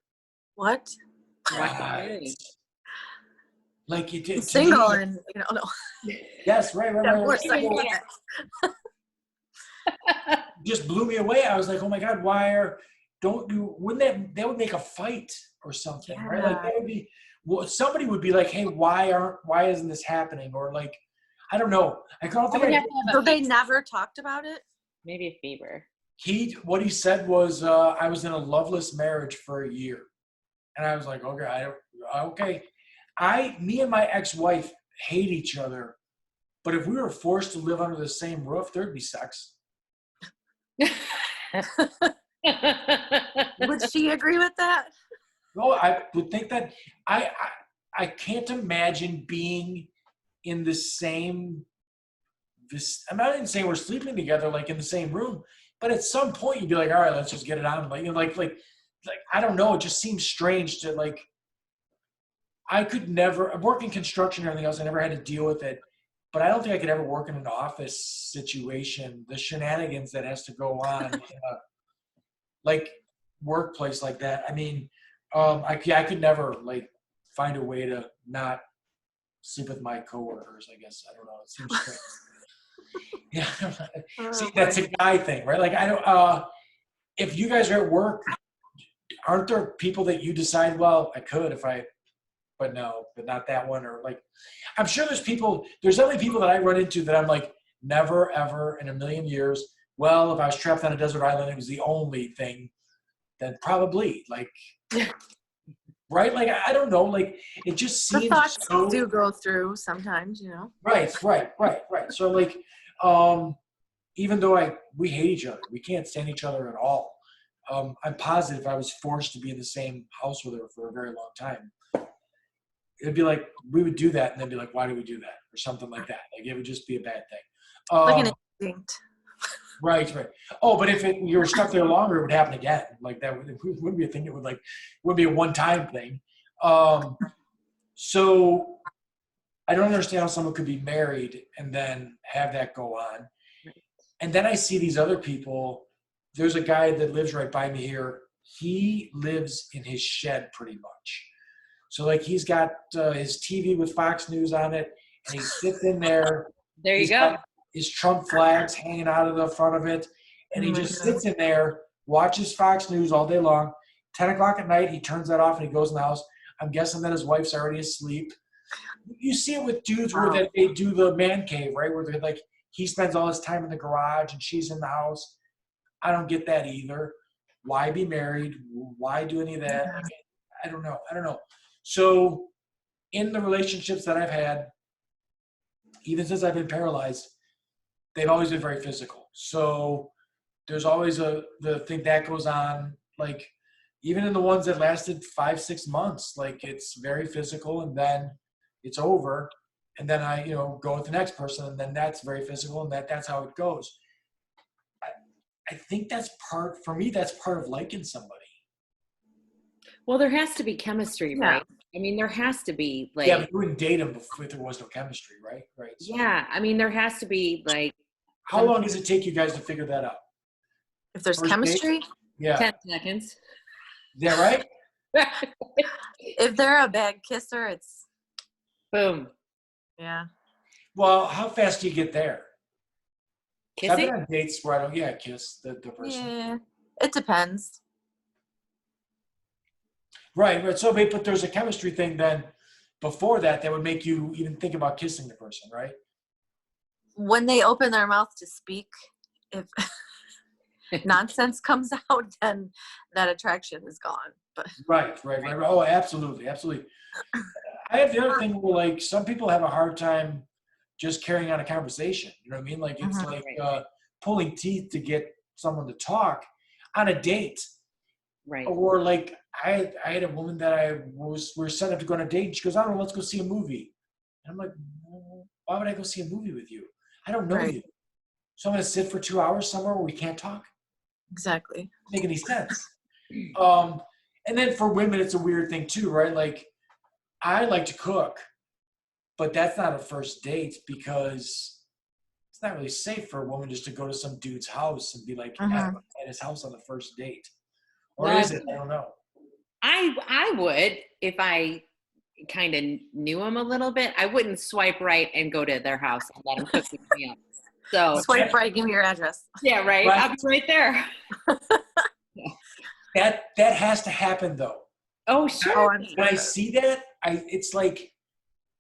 What? Right. Like, you did single me, and no. Yes, right. Just blew me away. I was like, oh my God, wouldn't that would make a fight or something, yeah. Right? Like, that would be, somebody would be like, hey, why isn't this happening? Or like, I don't know. So they never talked about it? Maybe a fever. What he said was, I was in a loveless marriage for a year. And I was like, okay. Me and my ex-wife hate each other, but if we were forced to live under the same roof, there'd be sex. Would she agree with that? No, I would think that I can't imagine being in the same. I'm not even saying we're sleeping together, like in the same room, but at some point you'd be like, all right, let's just get it on. Like, like I don't know. It just seems strange to like. I could never work in construction and everything else. I never had to deal with it, but I don't think I could ever work in an office situation. The shenanigans that has to go on in a like workplace like that. I mean, I could never like find a way to not sleep with my coworkers. I guess I don't know. It seems strange. Yeah, see, that's a guy thing, right? Like, I don't. If you guys are at work, aren't there people that you decide? Well, I could if I but no, but not that one. Or like, I'm sure there's definitely people that I run into that I'm like, never, ever in a million years. Well, if I was trapped on a desert island, it was the only thing, then probably like, right? Like, I don't know. Like, it just The seems thoughts so. do go through sometimes, you know. Right. So like, even though we hate each other, we can't stand each other at all. I'm positive if I was forced to be in the same house with her for a very long time, it'd be like we would do that, and they'd be like, "Why do we do that?" or something like that. Like it would just be a bad thing. Like an instinct. Right. Oh, but if you were stuck there longer, it would happen again. Like that wouldn't be a thing. It would be a one-time thing. So I don't understand how someone could be married and then have that go on. And then I see these other people. There's a guy that lives right by me here. He lives in his shed pretty much. So like he's got his TV with Fox News on it, and he sits in there. There you He's go. got his Trump flags hanging out of the front of it, and he just sits in there, watches Fox News all day long. 10 o'clock at night, he turns that off and he goes in the house. I'm guessing that his wife's already asleep. You see it with dudes where they do the man cave, right? Where they're like, he spends all his time in the garage and she's in the house. I don't get that either. Why be married? Why do any of that? Like, I don't know. So in the relationships that I've had, even since I've been paralyzed, they've always been very physical. So there's always the thing that goes on, like even in the ones that lasted 5-6 months, like it's very physical and then it's over. And then I, go with the next person and then that's very physical and that's how it goes. I think that's part of liking somebody. Well, there has to be chemistry, right? I mean, there has to be like. Yeah, but you wouldn't date him if there was no chemistry, right? Right. So, yeah, I mean, there has to be like. How long does it take you guys to figure that out? If there's First chemistry? date? Yeah. 10 seconds. Is that right? If they're a bad kisser, it's. Boom. Yeah. Well, how fast do you get there? I've Kissing? been on dates where I don't, kiss the person. Yeah. It depends. Right. So, but there's a chemistry thing then before that would make you even think about kissing the person, right? When they open their mouth to speak, if nonsense comes out, then that attraction is gone. But Right. Oh, absolutely. I have the other thing where like some people have a hard time just carrying on a conversation. You know what I mean? Like it's like pulling teeth to get someone to talk on a date. Right. Or like I had a woman that we're set up to go on a date. And she goes, I don't know, let's go see a movie. And I'm like, well, why would I go see a movie with you? I don't know you. So I'm going to sit for 2 hours somewhere where we can't talk? exactly. Doesn't make any sense. And then for women, it's a weird thing too, right? Like I like to cook, but that's not a first date because it's not really safe for a woman just to go to some dude's house and be like at his house on the first date. Or is it? I don't know. I would if I kind of knew him a little bit. I wouldn't swipe right and go to their house and let him cook with me up. So Swipe right, give me your address. Yeah, right. I'll be right there. That has to happen though. Oh, sure. When I see that, it's like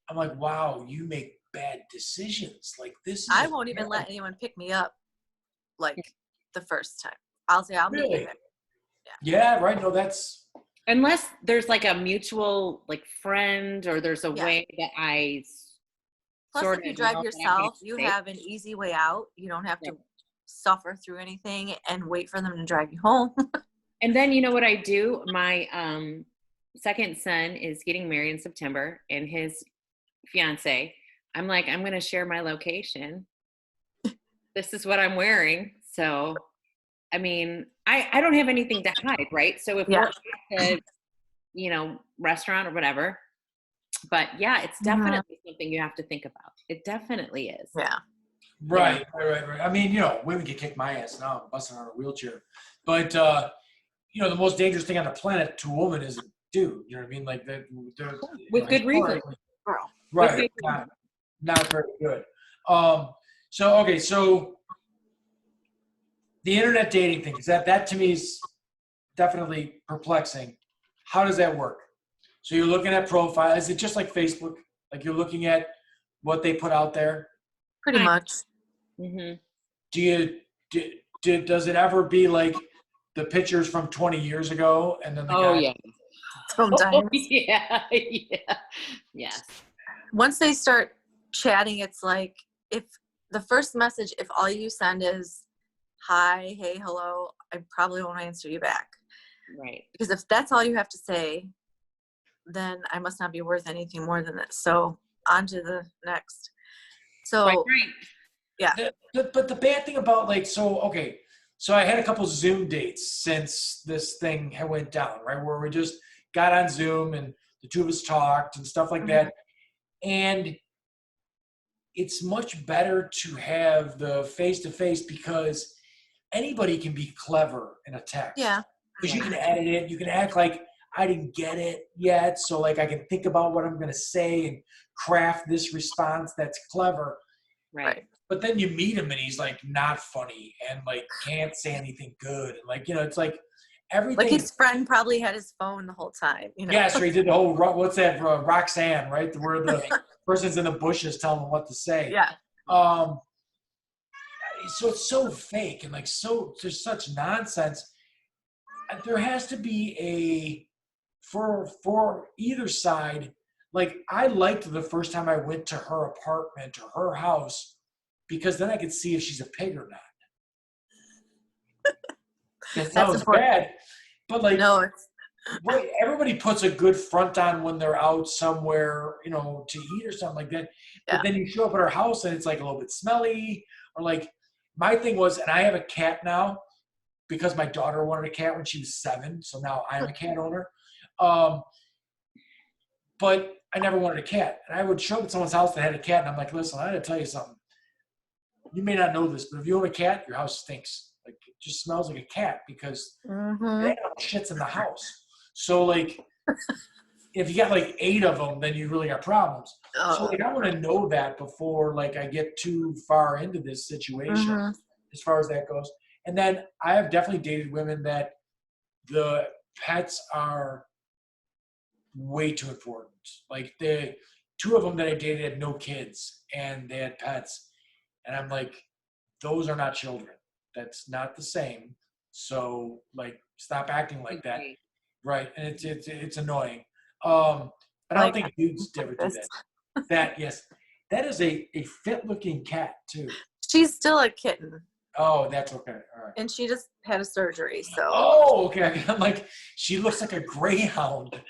I'm like, wow, you make bad decisions. Like this. I won't even let anyone pick me up like the first time. I'll say I'll meet you there. Yeah, right. No, that's unless there's like a mutual like friend or there's a way that I plus if you drive yourself, you have an easy way out. You don't have to suffer through anything and wait for them to drive you home. And then you know what I do? My second son is getting married in September and his fiance, I'm like, I'm going to share my location. This is what I'm wearing. So, I mean, I don't have anything to hide, right? So if we're at a, restaurant or whatever, but yeah, it's definitely something you have to think about. It definitely is. Yeah. Right. I mean, women can kick my ass now. I'm busting on a wheelchair. But, the most dangerous thing on the planet to a woman is a dude. You know what I mean? Like, with good reason. Right. Not very good. So the internet dating thing, that to me is definitely perplexing. How does that work? So you're looking at profile. Is it just like Facebook? Like you're looking at what they put out there? Pretty much. Mm-hmm. Does it ever be like the pictures from 20 years ago and then the Oh guy? yeah. Sometimes. Oh, yeah. Yeah. Yes. Once they start chatting, it's like if the first message, if all you send is hi, hey, hello, I probably won't answer you back. Right. Because if that's all you have to say, then I must not be worth anything more than this. So on to the next. So Right. yeah. But the bad thing about so I had a couple Zoom dates since this thing had went down, right? Where we just got on Zoom and the two of us talked and stuff like that. And it's much better to have the face-to-face because anybody can be clever in a text. Yeah. Because you can edit it. You can act like I didn't get it yet. So like I can think about what I'm going to say and craft this response that's clever. Right. But then you meet him and he's like not funny and like can't say anything good. And like, it's like everything. Like his friend probably had his phone the whole time. Yeah, so he did the whole, what's that, Roxanne, right? Where the person's in the bushes telling him what to say. Yeah. So it's so fake and like there's such nonsense. There has to be for either side. Like I liked the first time I went to her apartment or her house because then I could see if she's a pig or not. That sounds bad, but like everybody puts a good front on when they're out somewhere, to eat or something like that. But then you show up at her house and it's like a little bit smelly or like my thing was, and I have a cat now because my daughter wanted a cat when she was 7. So now I'm a cat owner. But I never wanted a cat. And I would show up at someone's house that had a cat. And I'm like, listen, I got to tell you something. You may not know this, but if you own a cat, your house stinks. Like it just smells like a cat because they have shits in the house. So like, if you got like 8 of them, then you really got problems. So like, I want to know that before like I get too far into this situation as far as that goes. And then I have definitely dated women that the pets are way too important. Like the 2 of them that I dated had no kids and they had pets. And I'm like, those are not children. That's not the same. So like, stop acting like that. Right. And it's annoying. But I don't think dudes ever do that. Yes. That is a fit looking cat too. She's still a kitten. Oh, that's okay. All right. And she just had a surgery, so. Oh, okay. I'm like, she looks like a greyhound.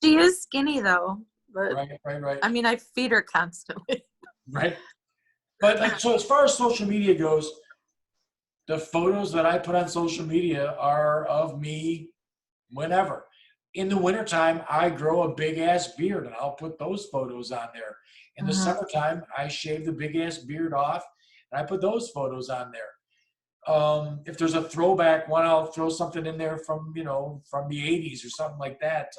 She is skinny though. But right. I mean, I feed her constantly. Right. But like, so as far as social media goes, the photos that I put on social media are of me whenever. In the wintertime, I grow a big ass beard and I'll put those photos on there. In the summertime, I shave the big ass beard off and I put those photos on there. If there's a throwback one, I'll throw something in there from the 80s or something like that.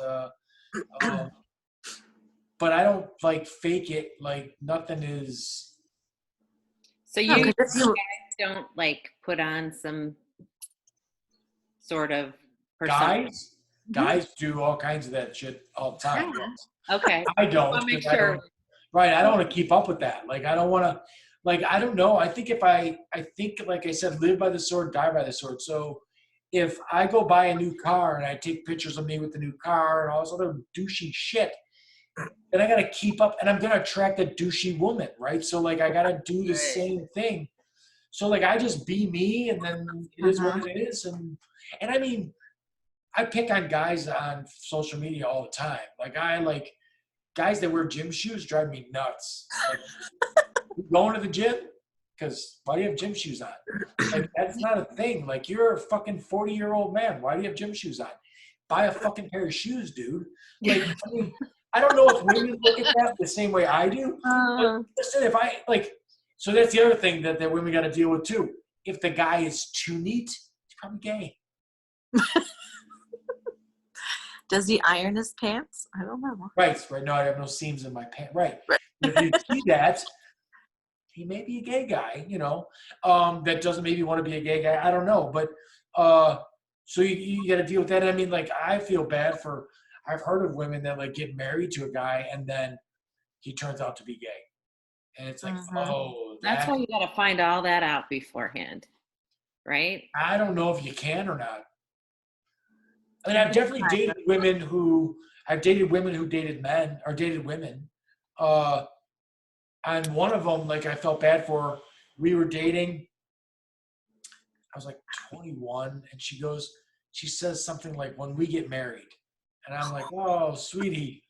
But I don't like fake it. Like nothing is. So you guys don't like put on some sort of persona? Guys do all kinds of that shit all the time. Okay. I don't. Make sure. I don't want to keep up with that. Like I don't want to. Like I don't know. I think I think like I said, live by the sword, die by the sword. So if I go buy a new car and I take pictures of me with the new car and all this other douchey shit, then I got to keep up and I'm going to attract a douchey woman, right? So like I got to do the same thing. So like I just be me and then it is what it is. And I mean, I pick on guys on social media all the time. Like I like guys that wear gym shoes drive me nuts. Like, going to the gym? Because why do you have gym shoes on? Like that's not a thing. Like you're a fucking 40-year-old man. Why do you have gym shoes on? Buy a fucking pair of shoes, dude. Like I mean, I don't know if women look at that the same way I do. But listen, if I like, so that's the other thing that women got to deal with too. If the guy is too neat, he's probably gay. Does he iron his pants? I don't know. Right. No, I have no seams in my pants. Right. If you see that, he may be a gay guy, that doesn't maybe want to be a gay guy. I don't know. But so you got to deal with that. I mean, like, I feel bad for, I've heard of women that like get married to a guy and then he turns out to be gay. And it's like, oh, That's that, why you got to find all that out beforehand, right? I don't know if you can or not. I mean, I've dated women who dated men or dated women. Uh, and one of them, like I felt bad for her. We were dating. I was like 21 and she says something like, when we get married. And I'm like, oh, sweetie,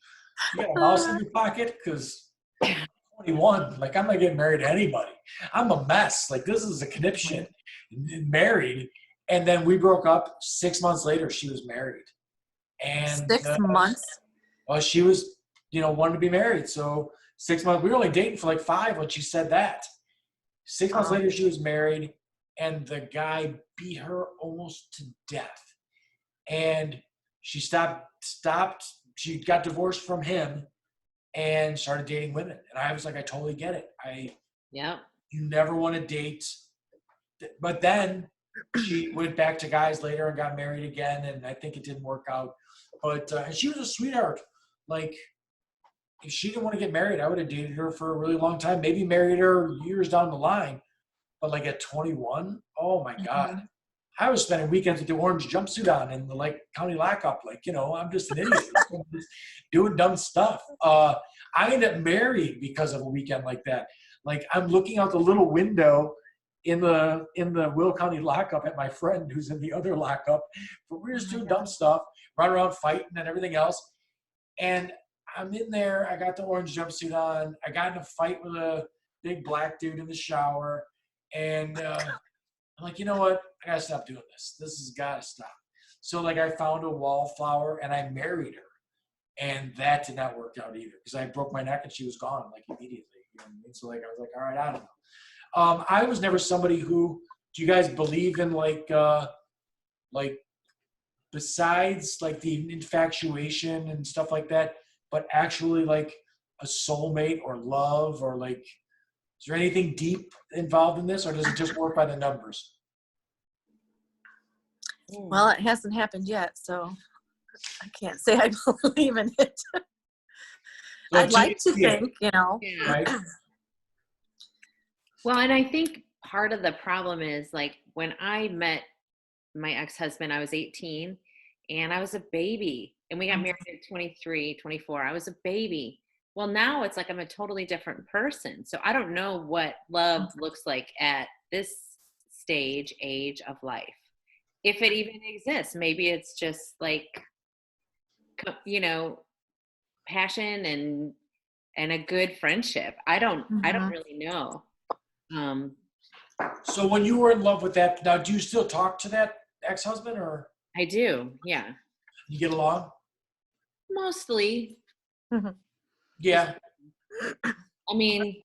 you got a mouse in your pocket? Because 21, like I'm not getting married to anybody. I'm a mess. Like this is a conniption. Married. And then we broke up. 6 months later, she was married. And 6 months. well, she was, wanted to be married. So 6 months, we were only dating for like 5 when she said that. 6 months later, she was married, and the guy beat her almost to death. And she stopped. She got divorced from him and started dating women. And I was like, I totally get it. You never want to date. But then she went back to guys later and got married again, and I think it didn't work out. But and she was a sweetheart. Like, if she didn't want to get married, I would have dated her for a really long time. Maybe married her years down the line. But like at 21, oh my God. I was spending weekends with the orange jumpsuit on in the like county lockup. Like, I'm just an idiot. Just doing dumb stuff. I ended up married because of a weekend like that. Like I'm looking out the little window in the Will County lockup at my friend who's in the other lockup. But we're just doing dumb stuff, running around fighting and everything else. And I'm in there. I got the orange jumpsuit on. I got in a fight with a big black dude in the shower. And I'm like, you know what? I got to stop doing this. This has got to stop. So like I found a wallflower and I married her. And that did not work out either because I broke my neck and she was gone like immediately. You know what I mean? So like I was like, all right, I don't know. I was never somebody who, do you guys believe in like besides like the infatuation and stuff like that, but actually like a soulmate or love or like, is there anything deep involved in this or does it just work by the numbers? Well, it hasn't happened yet, so I can't say I believe in it. So I'd like to think, Right? Well, and I think part of the problem is like when I met my ex-husband, I was 18 and I was a baby and we got married at 23, 24. I was a baby. Well, now it's like I'm a totally different person. So I don't know what love looks like at this age of life. If it even exists, maybe it's just like, passion and a good friendship. I don't really know. So when you were in love with that, now do you still talk to that ex-husband or? I do. Yeah. You get along? Mostly. Yeah. I mean,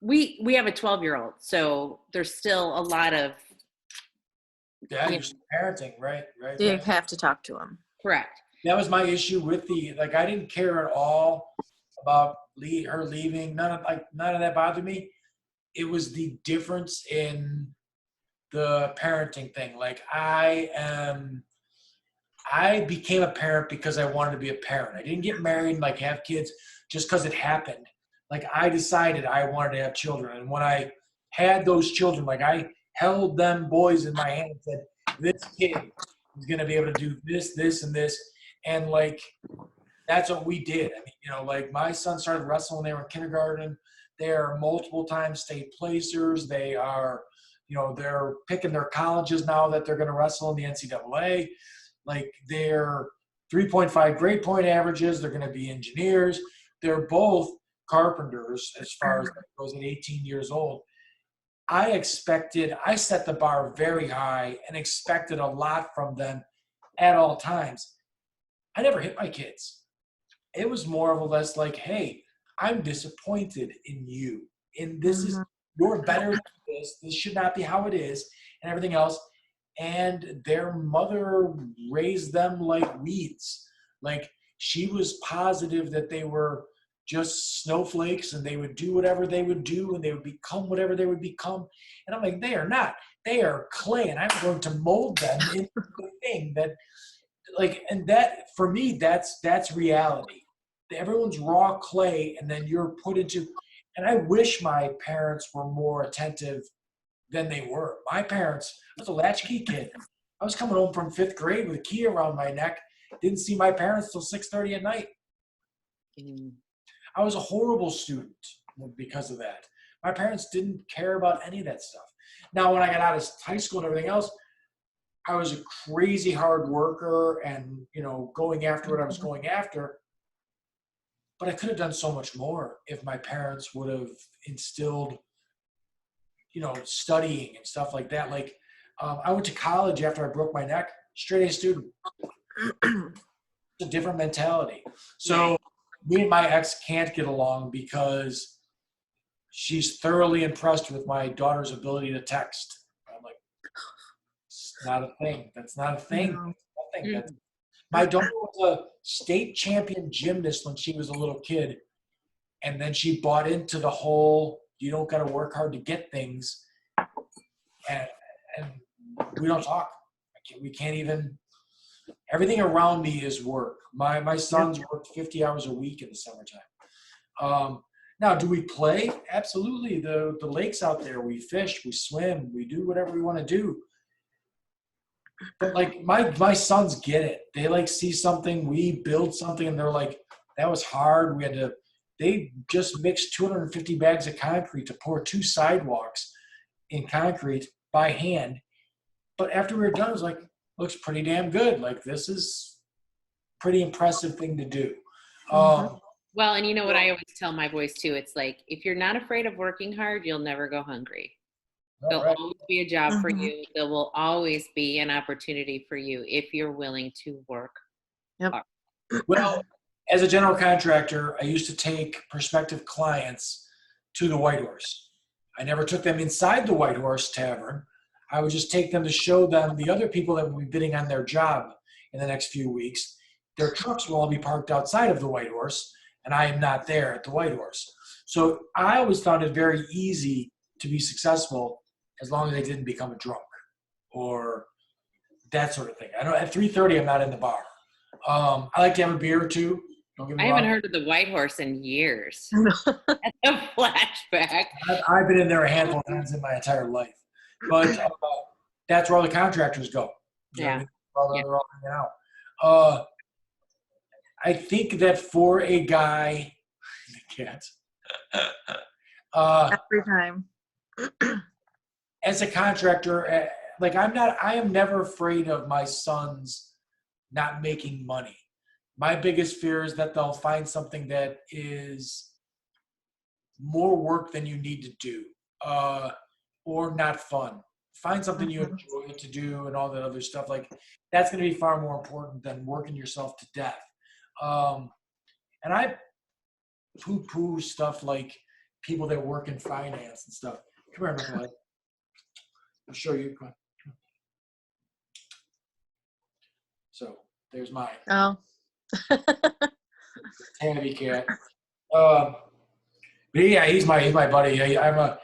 we have a 12-year-old, so there's still a lot of. Yeah, you're parenting, right? You have to talk to him. Correct. That was my issue with I didn't care at all about her leaving. None of that bothered me. It was the difference in the parenting thing. Like I became a parent because I wanted to be a parent. I didn't get married and like have kids just because it happened. Like I decided I wanted to have children. And when I had those children, like I held them boys in my hand and said, this kid is going to be able to do this, this, and this. And like, that's what we did. I mean, like my son started wrestling when they were in kindergarten. They are multiple time state placers. They are, they're picking their colleges now that they're going to wrestle in the NCAA. Like they're 3.5 grade point averages. They're going to be engineers. They're both carpenters as far as that goes at 18 years old. I set the bar very high and expected a lot from them at all times. I never hit my kids. It was more or less like, hey, I'm disappointed in you. And this is, you're better than this. This should not be how it is and everything else. And their mother raised them like weeds. Like she was positive that they were just snowflakes and they would do whatever they would do and they would become whatever they would become. And I'm like, they are not. They are clay and I'm going to mold them into the thing that like, and that for me, that's reality. Everyone's raw clay, and then you're put into. And I wish my parents were more attentive than they were. My parents, I was a latchkey kid. I was coming home from 5th grade with a key around my neck. Didn't see my parents till 6:30 at night. Mm. I was a horrible student because of that. My parents didn't care about any of that stuff. Now, when I got out of high school and everything else, I was a crazy hard worker and, going after what I was going after. But I could have done so much more if my parents would have instilled, studying and stuff like that. Like, I went to college after I broke my neck, straight A student. It's a different mentality. So me and my ex can't get along because she's thoroughly impressed with my daughter's ability to text. I'm like, it's not a thing. That's not a thing. No. That's nothing. My daughter was a state champion gymnast when she was a little kid. And then she bought into the whole, you don't got to work hard to get things. And we don't talk. We can't even, everything around me is work. My sons work 50 hours a week in the summertime. Now, do we play? Absolutely. The lake's out there. We fish, we swim, we do whatever we want to do. But like my sons get it. They like see something, we build something, and they're like, that was hard. They just mixed 250 bags of concrete to pour 2 sidewalks in concrete by hand. But after we were done, it was like, looks pretty damn good. Like, this is a pretty impressive thing to do. Well, and you know what I always tell my boys too, it's like, if you're not afraid of working hard, you'll never go hungry. There'll always be a job for you. There will always be an opportunity for you if you're willing to work hard. Well, as a general contractor, I used to take prospective clients to the White Horse. I never took them inside the White Horse Tavern. I would just take them to show them the other people that would be bidding on their job in the next few weeks. Their trucks will all be parked outside of the White Horse, and I am not there at the White Horse. So I always found it very easy to be successful as long as I didn't become a drunk or that sort of thing. I know at 3:30 I'm not in the bar. I like to have a beer too. Don't get me I wrong. haven't heard of the White Horse in years. That's a flashback. I've been in there a handful of times in my entire life. But that's where all the contractors go. Yeah. They're all hanging out. I think that for a guy, the cat, Every time. as a contractor, like I am never afraid of my sons not making money. My biggest fear is that they'll find something that is more work than you need to do, or not fun. Find something you enjoy to do and all that other stuff. Like, that's going to be far more important than working yourself to death. And I poo-poo stuff like people that work in finance and stuff. Come here, Nikolai. I'll show you. Come on. So there's mine. Oh. Tabby cat. But yeah, he's my buddy. I'm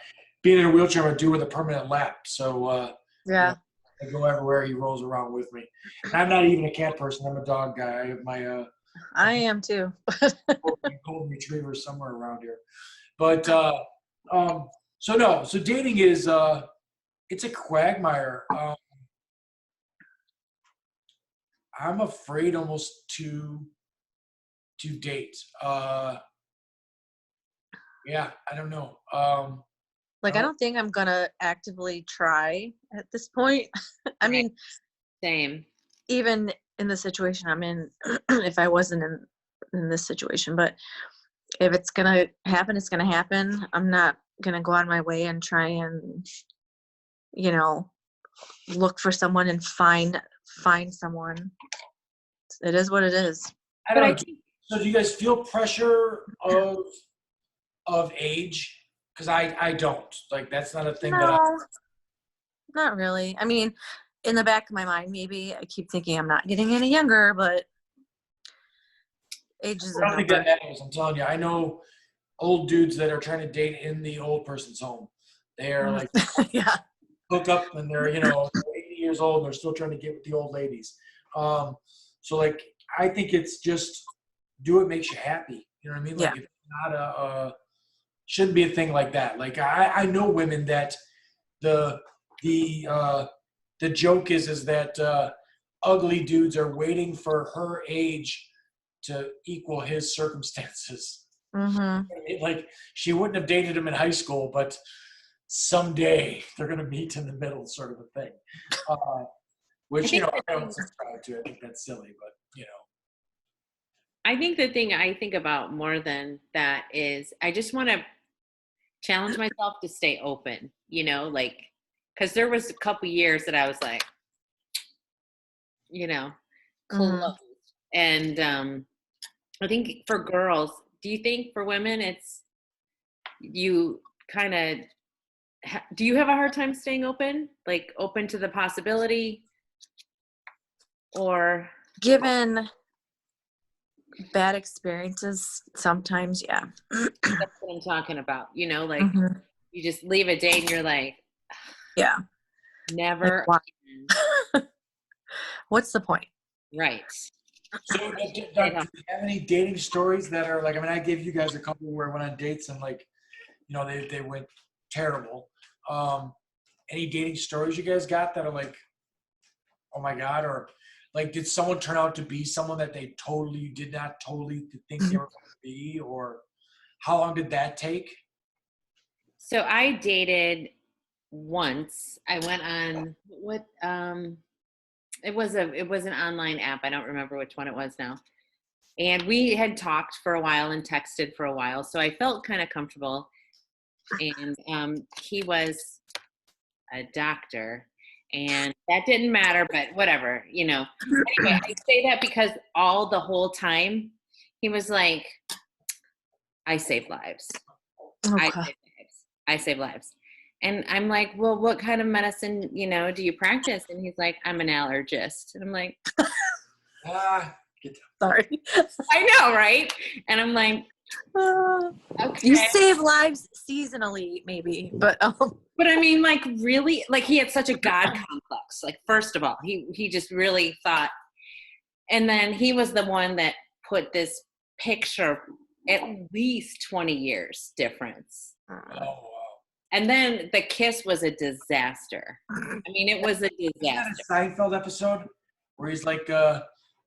being in a wheelchair, I'm a dude with a permanent lap. So Yeah. I go everywhere. He rolls around with me. And I'm not even a cat person. I'm a dog guy. I have my I am too. golden retriever somewhere around here. But so dating is it's a quagmire. I'm afraid almost to date. Yeah, I don't know. Like, I don't think I'm gonna actively try at this point. I mean, Same. even in the situation I'm in, if I wasn't in this situation, but if it's gonna happen, it's gonna happen. I'm not gonna go on my way and try and, look for someone and find someone. It is what it is. I don't know. So do you guys feel pressure of age? Because I don't. Like, that's not a thing No, not really. I mean, in the back of my mind, maybe I keep thinking I'm not getting any younger, but age is I a don't think number. that matters. I'm telling you. I know old dudes that are trying to date in the old person's home. They are like Yeah. hook up and they're 80 years old and they're still trying to get with the old ladies. So like, I think it's just do what makes you happy. You know what I mean? Yeah. Like, it's not shouldn't be a thing like that. Like I know women that the the uh, the joke is that ugly dudes are waiting for her age to equal his circumstances. Mm-hmm. Like she wouldn't have dated him in high school, but someday they're going to meet in the middle, sort of a thing. Uh, I which think I don't subscribe to. I think that's silly, but I think the thing I think about more than that is I just want to challenge myself to stay open, like, because there was a couple years that I was like, closed. Mm-hmm. And I think for girls, do you think for women it's you kind of do you have a hard time staying open, like open to the possibility, or Given bad experiences, sometimes, yeah. that's what I'm talking about, like Mm-hmm. you just leave a date and you're like, Yeah. Like, never why? again. What's the point? Right. so do you have any dating stories that are like? I mean, I gave you guys a couple where I went on dates and like, they went terrible. Any dating stories you guys got that are like, oh my god, or like, did someone turn out to be someone that they totally did not totally think they were going to be, or how long did that take? So I dated once. I went on it was an online app. I don't remember which one it was now. And we had talked for a while and texted for a while, so I felt kind of comfortable. And he was a doctor, and that didn't matter, but whatever. Anyway, I say that because the whole time he was like, I save lives. I Okay. save lives. I save lives. And I'm like, well, what kind of medicine, do you practice? And he's like, I'm an allergist. And I'm like, Ah, Sorry. I know, right? And I'm like, You okay. save lives seasonally, maybe, but But I mean, like, really, like, he had such a God complex. Like, first of all, he just really thought. And then he was the one that put this picture, at least 20 years difference. oh wow. And then the kiss was a disaster. I mean, it was a Isn't that disaster. a Seinfeld episode where he's like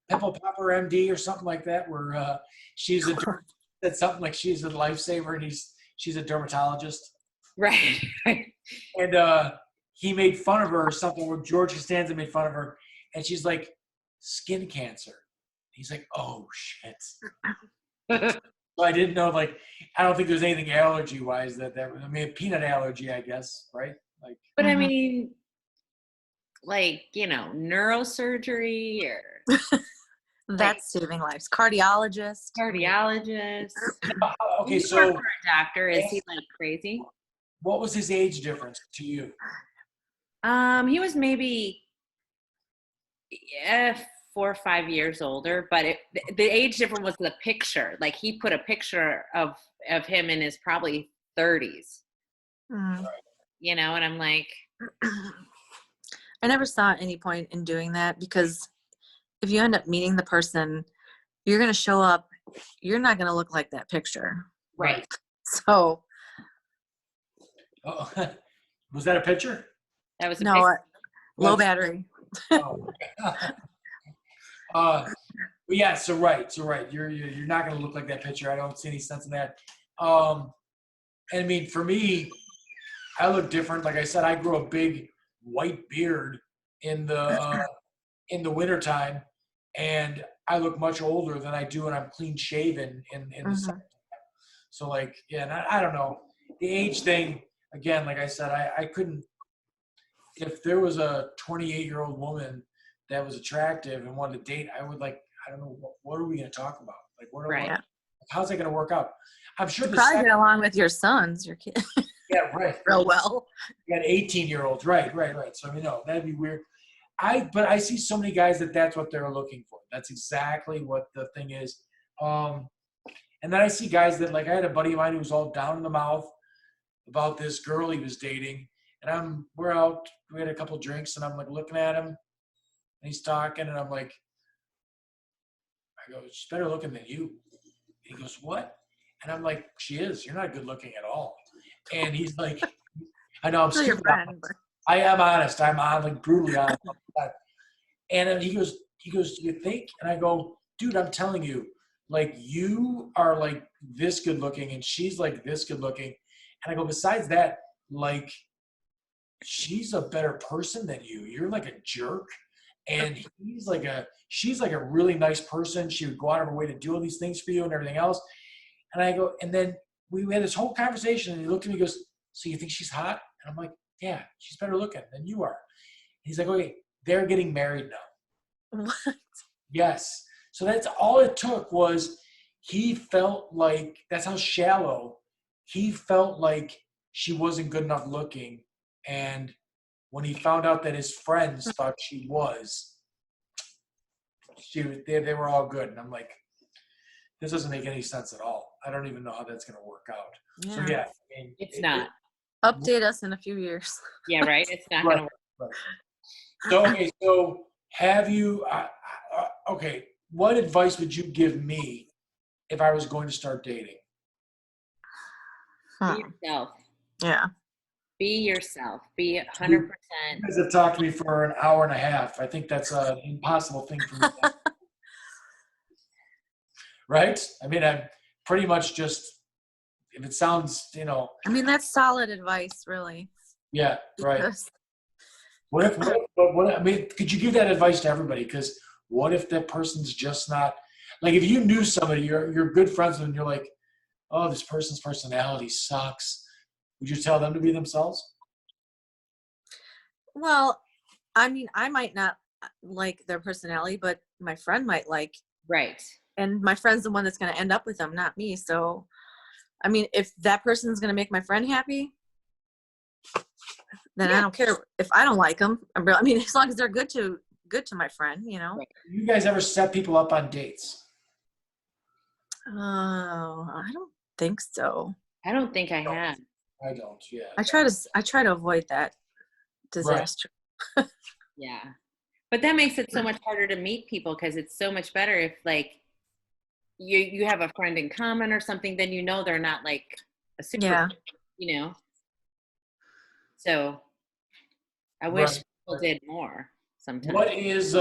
Pimple Popper MD or something like that, where she's said something like she's a lifesaver and she's a dermatologist, Right. and he made fun of her or something, where George Costanza made fun of her, and she's like, skin cancer. He's like, oh shit. So I didn't know, like, I don't think there's anything allergy wise that I mean, peanut allergy, I guess, right? Like, But I mean, like, neurosurgery or that's saving lives. Cardiologist. cardiologist. okay, You so work for a doctor. Is he like crazy? what was his age difference to you? He was maybe 4 or 5 years older, but the age difference was the picture. Like he put a picture of him in his probably 30s, Mm. and I'm like, I never saw any point in doing that, because if you end up meeting the person, you're going to show up, you're not going to look like that picture. right. So, Oh, was that a picture? That was a no, picture. low battery. Oh. But yeah, so right. You're not going to look like that picture. I don't see any sense in that. And I mean, for me, I look different. Like I said, I grew a big white beard in the wintertime, and I look much older than I do when I'm clean shaven in the summer. So like, yeah, and I don't know. The age thing, again, like I said, I couldn't, if there was a 28-year-old woman that was attractive and wanted to date, I would like, I don't know, what are we going to talk about? Like, Right. how's that going to work out? I'm sure You the probably get along with your sons, your kids, yeah, right. real well. You got 18-year-olds, right. So I mean, no, that'd be weird. But I see so many guys that's what they're looking for. That's exactly what the thing is. And then I see guys that, like, I had a buddy of mine who was all down in the mouth about this girl he was dating, and we're out, we had a couple drinks, and I'm like looking at him, and he's talking, and I'm like, I go, she's better looking than you. He goes, what? And I'm like, she is. You're not good looking at all. And he's like, I know I'm Still your stupid. friend, but I am honest. I'm like brutally honest. And then he goes, do you think? And I go, dude, I'm telling you, like you are like this good looking and she's like this good looking. And I go, besides that, like she's a better person than you. You're like a jerk. And she's like a really nice person. She would go out of her way to do all these things for you and everything else. And I go, and then we had this whole conversation and he looked at me and goes, so you think she's hot? And I'm like, yeah, she's better looking than you are. And he's like, okay, they're getting married now. what? Yes. So that's all it took was he felt like, that's how shallow, he felt like she wasn't good enough looking. And when he found out that his friends thought she was, they were all good. And I'm like, this doesn't make any sense at all. I don't even know how that's going to work out. Yeah. So yeah. I mean, It's not. Update us in a few years. Yeah, right? It's not Right. going to work. Right. So, okay, so have you, okay, what advice would you give me if I was going to start dating? Be yourself. Yeah. Be yourself. Be 100%. You guys have talked to me for an hour and a half. I think that's an impossible thing for me to do. Right? I mean, I'm pretty much just, if it sounds, I mean, that's solid advice, really. yeah, right. Because- I mean, could you give that advice to everybody? Because what if that person's just not, like if you knew somebody, you're good friends with them, and you're like, oh, this person's personality sucks. Would you tell them to be themselves? Well, I mean, I might not like their personality, but my friend might like, Right. and my friend's the one that's going to end up with them, not me. So, I mean, if that person's going to make my friend happy, then I don't care if I don't like them. I mean, as long as they're good to my friend, Right. You guys ever set people up on dates? Oh, I don't think so. I don't think I have. I don't, yeah. I try to avoid that disaster. Yeah. But that makes it so much harder to meet people because it's so much better if like you have a friend in common or something, then they're not like a super, So I wish people did more sometimes. What is,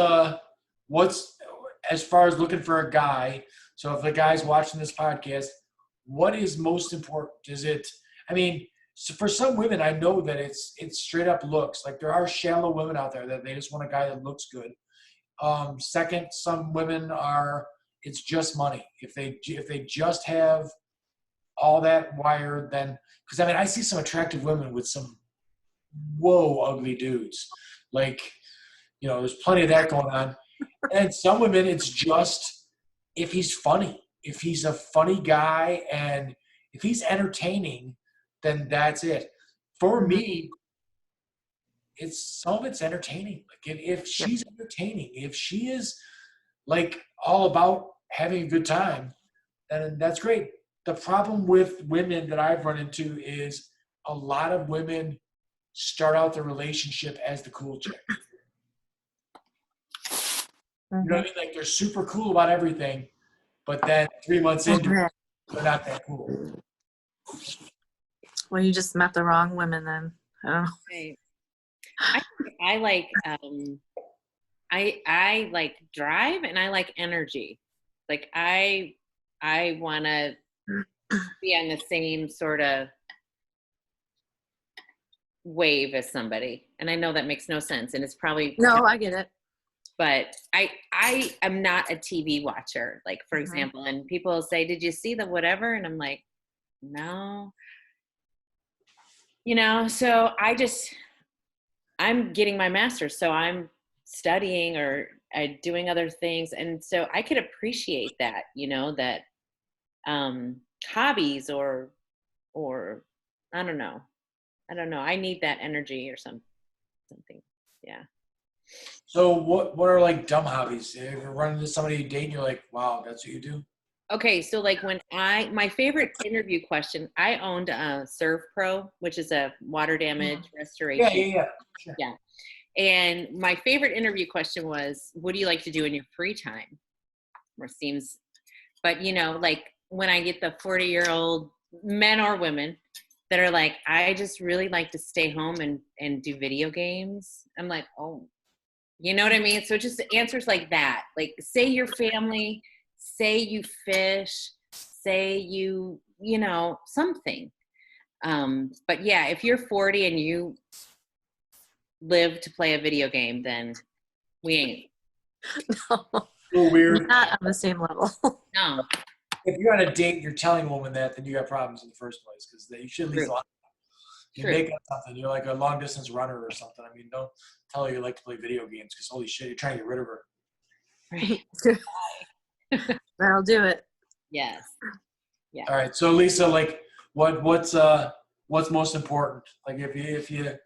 what's, as far as looking for a guy, so if the guy's watching this podcast, what is most important? Is it, I mean, so for some women, I know that it's straight up looks. Like there are shallow women out there that they just want a guy that looks good. Second, some women it's just money. If they just have all that wired, then, because I mean, I see some attractive women with some ugly dudes. Like, there's plenty of that going on. And some women, it's just if he's funny, if he's a funny guy, and if he's entertaining, then that's it. For me, some of it's entertaining. Like if she's entertaining, if she is like all about having a good time, then that's great. The problem with women that I've run into is a lot of women start out the relationship as the cool chick. You know what I mean? Like they're super cool about everything, but then 3 months into it, they're not that cool. Well, you just met the wrong women then. I don't know. Right. I like I like drive and I like energy. Like I want to be on the same sort of wave as somebody. And I know that makes no sense and it's probably No, I get it. But I am not a TV watcher, like for example, and people will say, did you see the whatever? And I'm like, no. So I'm getting my master's, so I'm studying or doing other things. And so I could appreciate that, that hobbies or I don't know. I need that energy or something. Yeah. So what are like dumb hobbies? Have you ever run into somebody you date and you're like, wow, that's what you do? Okay, so like my favorite interview question, I owned a Serve Pro, which is a water damage restoration. Yeah. Sure. Yeah. And my favorite interview question was, what do you like to do in your free time? or seems, but you know, like when I get the 40-year-old men or women that are like, I just really like to stay home and do video games. I'm like, oh, you know what I mean? So just answers like that, like say your family, say you fish, say you know, something. But yeah, if you're 40 and you live to play a video game, then we ain't. No, A little weird. not on the same level. No. If you're on a date and you're telling a woman that, then you got problems in the first place because you should at least True. lie. You True. make up something. You're like a long distance runner or something. I mean, don't tell her you like to play video games because holy shit, you're trying to get rid of her. Right. That'll do it. Yes. Yeah. All right. So Lisa, like what's most important? Like if you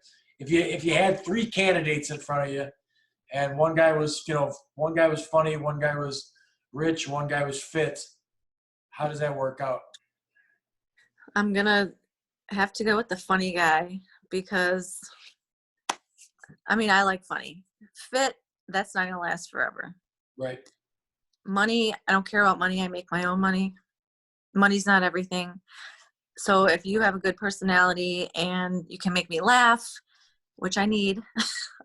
had 3 candidates in front of you and one guy was funny, one guy was rich, one guy was fit, how does that work out? I'm gonna have to go with the funny guy because, I mean, I like funny. Fit, that's not gonna last forever. Right. Money, I don't care about money. I make my own money. Money's not everything. So if you have a good personality and you can make me laugh, which I need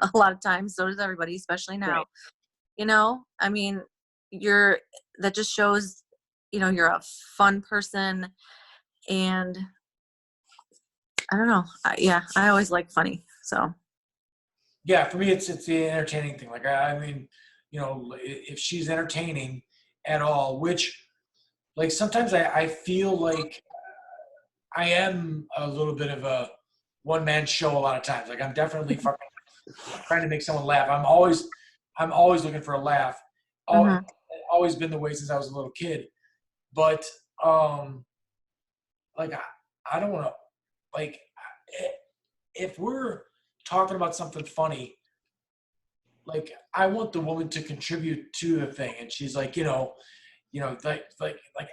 a lot of times, so does everybody, especially now. Right. You know, I mean, that just shows, you know, you're a fun person. And I don't know. I always like funny. So Yeah, for me, it's the entertaining thing. Like, I mean, you know, if she's entertaining at all, which, like, sometimes I feel like I am a little bit of a one-man show a lot of times. Like, I'm definitely fucking trying to make someone laugh. I'm always looking for a laugh. Mhm. Always been the way since I was a little kid. But, like, I don't want to, like, if we're talking about something funny, like I want the woman to contribute to the thing, and she's like, like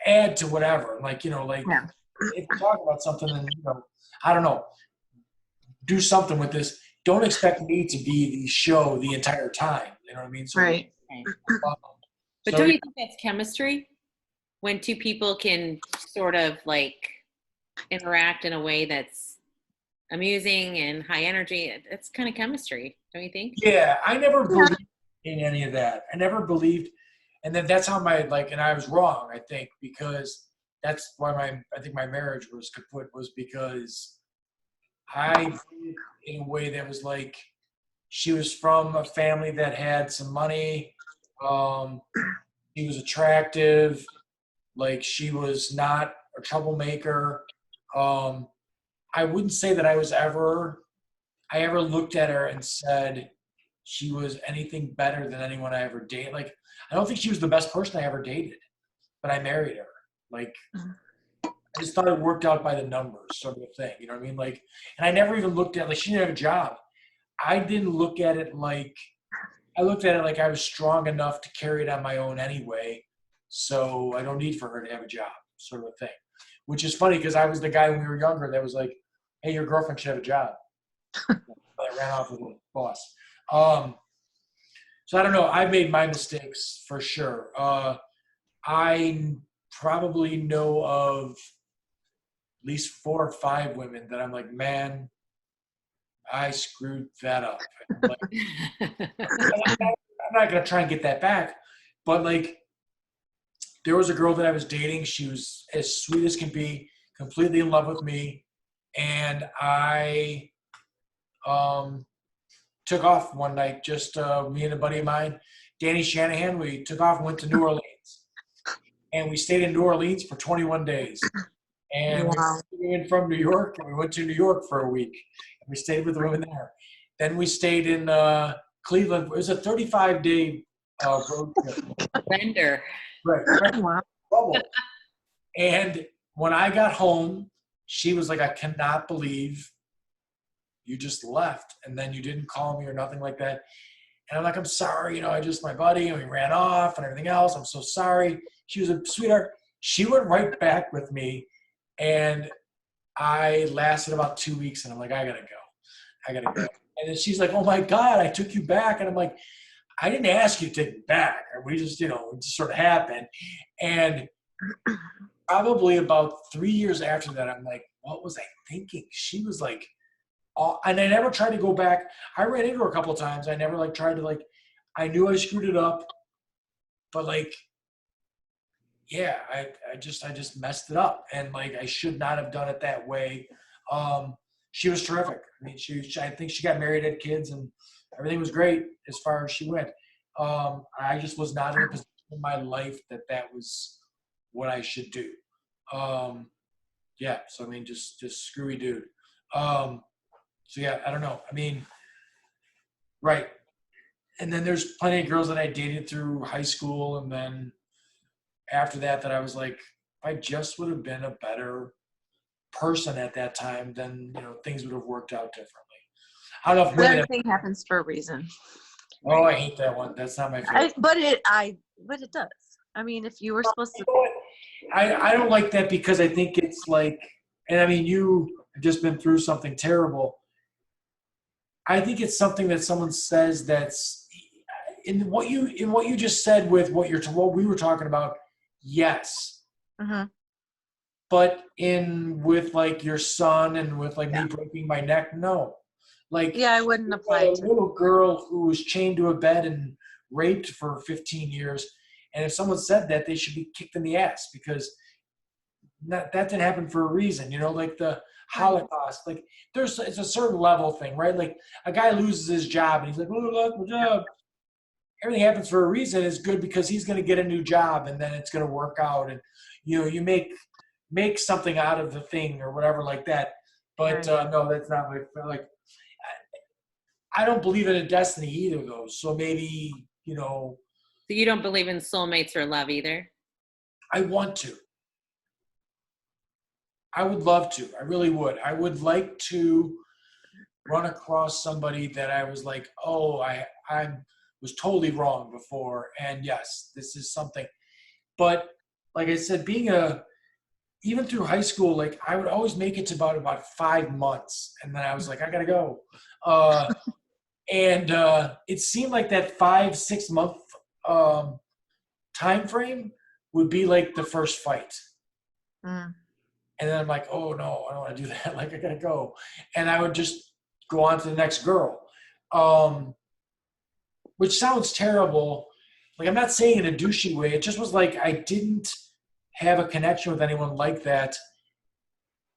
add to whatever, like like Yeah. if we talk about something, and I don't know, do something with this. Don't expect me to be the show the entire time. You know what I mean? So, Right. But so don't you think that's chemistry? When two people can sort of like interact in a way that's amusing and high energy, it's kind of chemistry, don't you think? yeah, I never believed in any of that. I never believed, and then that's how and I was wrong. I think because that's why I think my marriage was kaput was because I did it in a way that was like she was from a family that had some money. She was attractive. Like she was not a troublemaker. Um, I wouldn't say that I ever looked at her and said she was anything better than anyone I ever dated. Like I don't think she was the best person I ever dated, but I married her. Like I just thought it worked out by the numbers, sort of a thing. You know what I mean? Like, and I never even looked at like she didn't have a job. I didn't look at it like I looked at it like I was strong enough to carry it on my own anyway. So I don't need for her to have a job, sort of a thing. Which is funny because I was the guy when we were younger that was like, "Hey, your girlfriend should have a job." I ran off with a boss. So I don't know. I made my mistakes for sure. I probably know of at least 4 or 5 women that I'm like, man, I screwed that up. Like, I'm not gonna try and get that back, but like, there was a girl that I was dating. She was as sweet as can be, completely in love with me, and I took off one night. Just me and a buddy of mine, Danny Shanahan. We took off and went to New Orleans, and we stayed in New Orleans for 21 days. And Wow. we flew in from New York, and we went to New York for a week, and we stayed with the women there. Then we stayed in Cleveland. It was a 35-day road trip. Bender. Right. Wow. Trouble. And when I got home, she was like, I cannot believe you just left, and then you didn't call me or nothing like that. And I'm like, I'm sorry, I just my buddy, and we ran off and everything else. I'm so sorry. She was a sweetheart. She went right back with me, and I lasted about 2 weeks, and I'm like, I gotta go. And then she's like, oh my God, I took you back. And I'm like, I didn't ask you to take it back. We just, it just sort of happened. And probably about 3 years after that, I'm like, what was I thinking? She was like, and I never tried to go back. I ran into her a couple of times. I never tried to I knew I screwed it up, but yeah, I just messed it up, and I should not have done it that way. She was terrific. I mean, I think she got married, had kids, and everything was great as far as she went. I just was not in a position in my life that was what I should do. Yeah, so I mean, just screwy dude. So yeah, I don't know. I mean, right. And then there's plenty of girls that I dated through high school, and then after that I was like, if I just would have been a better person at that time, then things would have worked out differently. I don't know if But women. everything happens for a reason. Oh, I hate that one. That's not my favorite. But it does. I mean, if you were supposed to. I don't like that because I think it's and I mean, you have just been through something terrible. I think it's something that someone says that's in what you just said with what we were talking about. Yes. Mm-hmm. But with your son and with me breaking my neck, no. I wouldn't apply a it to little girl who was chained to a bed and raped for 15 years. And if someone said that, they should be kicked in the ass because that didn't happen for a reason. The Holocaust, it's a certain level thing, right? A guy loses his job and he's like, oh, lost my job. Everything happens for a reason. It's good because he's going to get a new job and then it's going to work out. And, you make something out of the thing or whatever like that. But no, that's not I don't believe in a destiny either of those. So maybe, So you don't believe in soulmates or love either? I want to. I would love to. I really would. I would like to run across somebody that I was like, oh, I was totally wrong before. And yes, this is something. But like I said, even through high school, I would always make it to about 5 months. And then I was like, I got to go. And it seemed like that 5-6 month time frame would be the first fight. Mm. And then I'm like, oh no, I don't want to do that. I gotta go. And I would just go on to the next girl. Which sounds terrible. I'm not saying in a douchey way. It just was I didn't have a connection with anyone like that.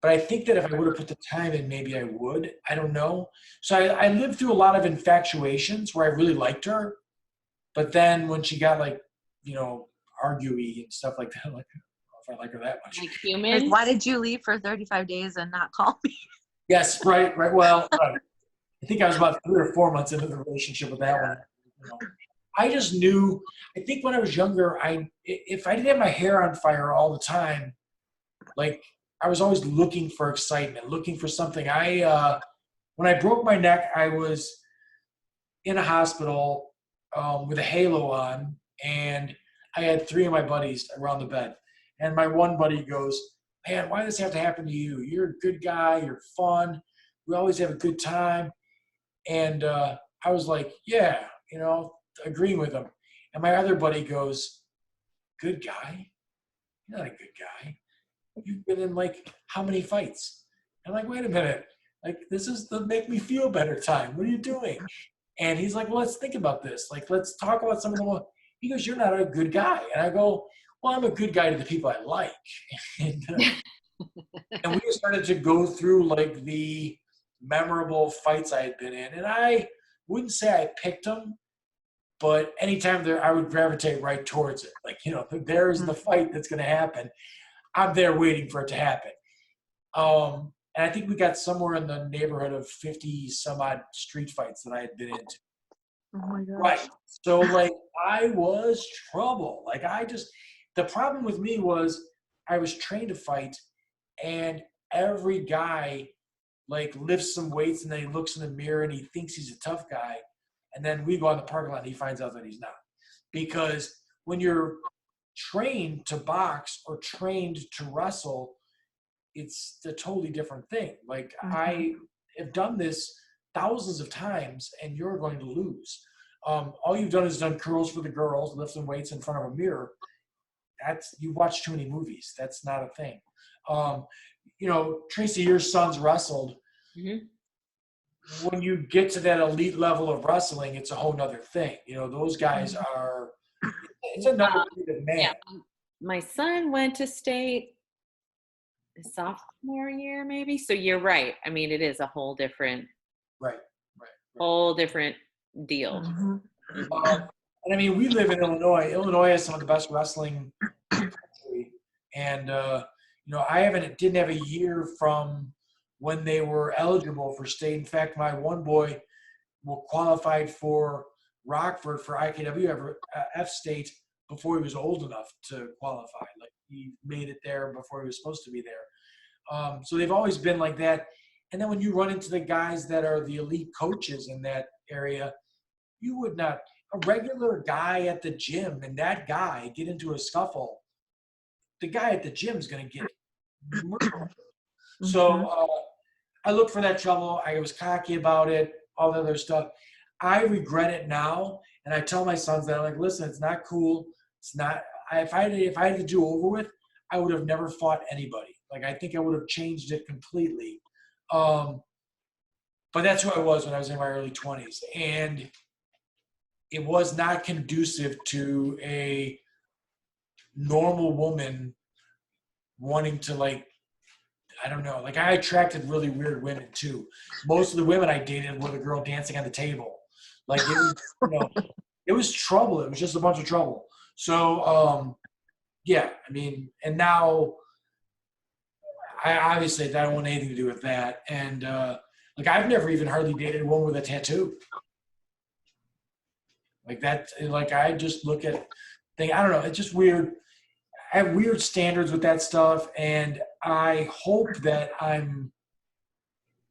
But I think that if I would have put the time in, maybe I would. I don't know. So I lived through a lot of infatuations where I really liked her. But then when she got arguey and stuff like that, I'm like, I don't know if I like her that much. Human? Why did you leave for 35 days and not call me? Yes, right. Well, right. I think I was about 3 or 4 months into the relationship with that one. I just knew. I think when I was younger, if I didn't have my hair on fire all the time, I was always looking for excitement, looking for something. When I broke my neck, I was in a hospital with a halo on, and I had 3 of my buddies around the bed. And my one buddy goes, man, why does this have to happen to you? You're a good guy. You're fun. We always have a good time. And I was like, yeah, agreeing with him. And my other buddy goes, good guy? You're not a good guy. You've been in how many fights? I'm like, wait a minute. This is the make me feel better time. What are you doing? And he's like, well, let's think about this. Let's talk about some of the. He goes, you're not a good guy. And I go, well, I'm a good guy to the people I like. and we started to go through the memorable fights I had been in. And I wouldn't say I picked them, but anytime I would gravitate right towards it. There's the fight that's going to happen. I'm there waiting for it to happen. And I think we got somewhere in the neighborhood of 50 some odd street fights that I had been into. Oh my gosh. Right. So I was trouble. The problem with me was I was trained to fight, and every guy lifts some weights and then he looks in the mirror and he thinks he's a tough guy. And then we go on the parking lot and he finds out that he's not. Because when you're trained to box or trained to wrestle, it's a totally different thing. I have done this thousands of times and you're going to lose. All you've done is done curls for the girls, lifting weights in front of a mirror. You watch too many movies. That's not a thing. Tracy, your son's wrestled. Mm-hmm. When you get to that elite level of wrestling, it's a whole nother thing. Those guys are, it's another breed of man. Yeah. My son went to state his sophomore year, maybe. So you're right. I mean, it is a whole different, Right. whole different deal. Mm-hmm. And I mean, we live in Illinois. Illinois has some of the best wrestling in the country. And, I didn't have a year from when they were eligible for state. In fact, my one boy qualified for Rockford for IKWF state before he was old enough to qualify. Like, he made it there before he was supposed to be there. So they've always been like that. And then when you run into the guys that are the elite coaches in that area, you would not – a regular guy at the gym and that guy get into a scuffle, the guy at the gym is going to get murdered. Mm-hmm. So I looked for that trouble. I was cocky about it, all the other stuff. I regret it now, and I tell my sons that, I'm like, listen, it's not cool. It's not. If I had to do over with, I would have never fought anybody. Like, I think I would have changed it completely. But that's who I was when I was in my early 20s, and it was not conducive to a normal woman wanting to, like, I don't know. Like, I attracted really weird women too. Most of the women I dated were the girl dancing on the table. Like, it was, it was trouble. It was just a bunch of trouble. So, yeah, I mean, and now I obviously don't want anything to do with that. And, like, I've never even hardly dated a woman with a tattoo. Like that, like, I just look at things. I don't know. It's just weird. I have weird standards with that stuff, and I hope that I'm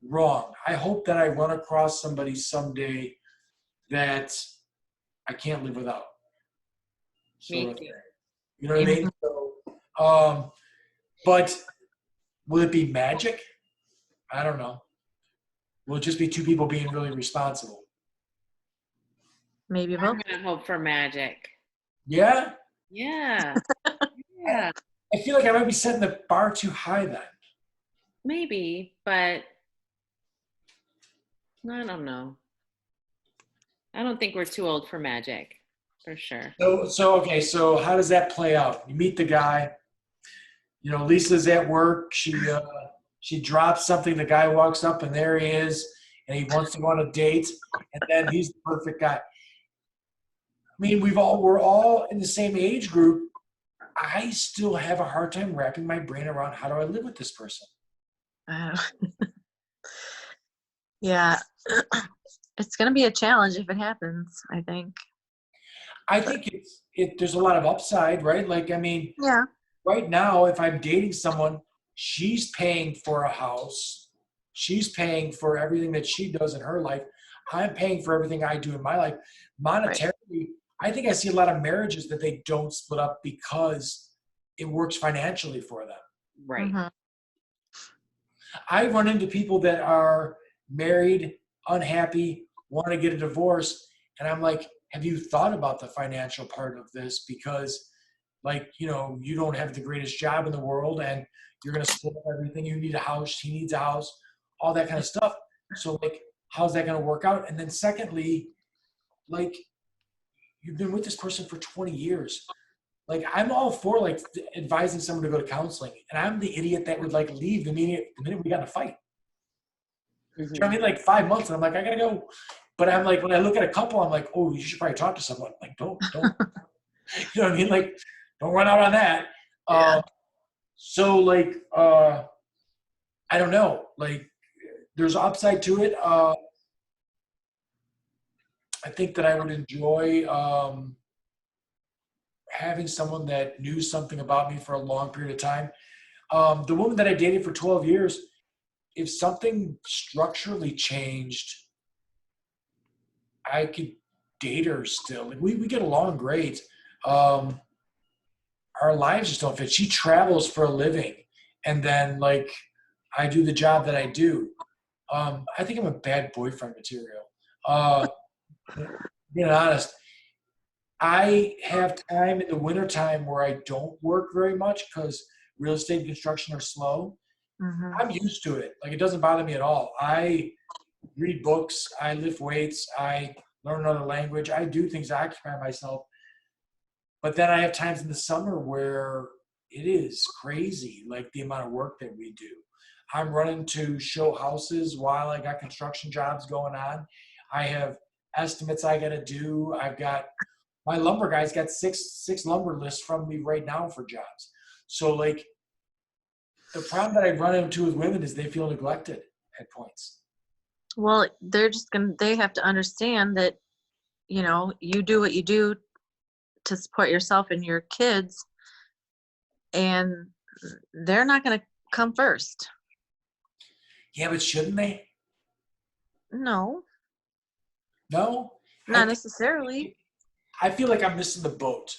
wrong. I hope that I run across somebody someday that I can't live without. Me too. You know what I mean? So, but will it be magic? I don't know. Will it just be two people being really responsible? Maybe I'm both. gonna hope for magic. Yeah? Yeah. Yeah. I feel like I might be setting the bar too high then. Maybe, but I don't know. I don't think we're too old for magic, for sure. Okay, so how does that play out? You meet the guy. Lisa's at work. She drops something. The guy walks up, and there he is, and he wants to go on a date, and then he's the perfect guy. I mean, we're all in the same age group. I still have a hard time wrapping my brain around how do I live with this person. Yeah, it's going to be a challenge if it happens, I think. I think there's a lot of upside, right? Like, I mean, yeah. Right now, if I'm dating someone, she's paying for a house. She's paying for everything that she does in her life. I'm paying for everything I do in my life. Monetarily, right. I think I see a lot of marriages that they don't split up because it works financially for them. Right. Mm-hmm. I run into people that are married, unhappy, want to get a divorce, and I'm like, have you thought about the financial part of this? Because, like, you don't have the greatest job in the world, and you're going to split up everything. You need a house. He needs a house, all that kind of stuff. So, like, how's that going to work out? And then secondly, like, you've been with this person for 20 years. Like, I'm all for, like, advising someone to go to counseling. And I'm the idiot that would, like, leave the minute we got in a fight. Mm-hmm. Do you know what I mean? Like, 5 months, and I'm like, I got to go. But I'm like, when I look at a couple, I'm like, oh, you should probably talk to someone. Like, don't. You know what I mean? Like, don't run out on that. Yeah. So, like, I don't know. Like, there's upside to it. I think that I would enjoy having someone that knew something about me for a long period of time. The woman that I dated for 12 years, if something structurally changed, I could date her still. Like, we get along great. Our lives just don't fit. She travels for a living, and then, like, I do the job that I do. I think I'm a bad boyfriend material. being honest, I have time in the wintertime where I don't work very much because real estate and construction are slow. Hmm. I'm used to it. Like, it doesn't bother me at all. I read books, I lift weights, I learn another language, I do things to occupy myself. But then I have times in the summer where it is crazy, like the amount of work that we do. I'm running to show houses while I got construction jobs going on. I have estimates I got to do. I've got my lumber guy's got six lumber lists from me right now for jobs. So like the problem that I run into with women is they feel neglected at points. Well, they have to understand that, you do what you do to support yourself and your kids, and they're not going to come first. Yeah, but shouldn't they? No, No, I not think necessarily. I feel like I'm missing the boat.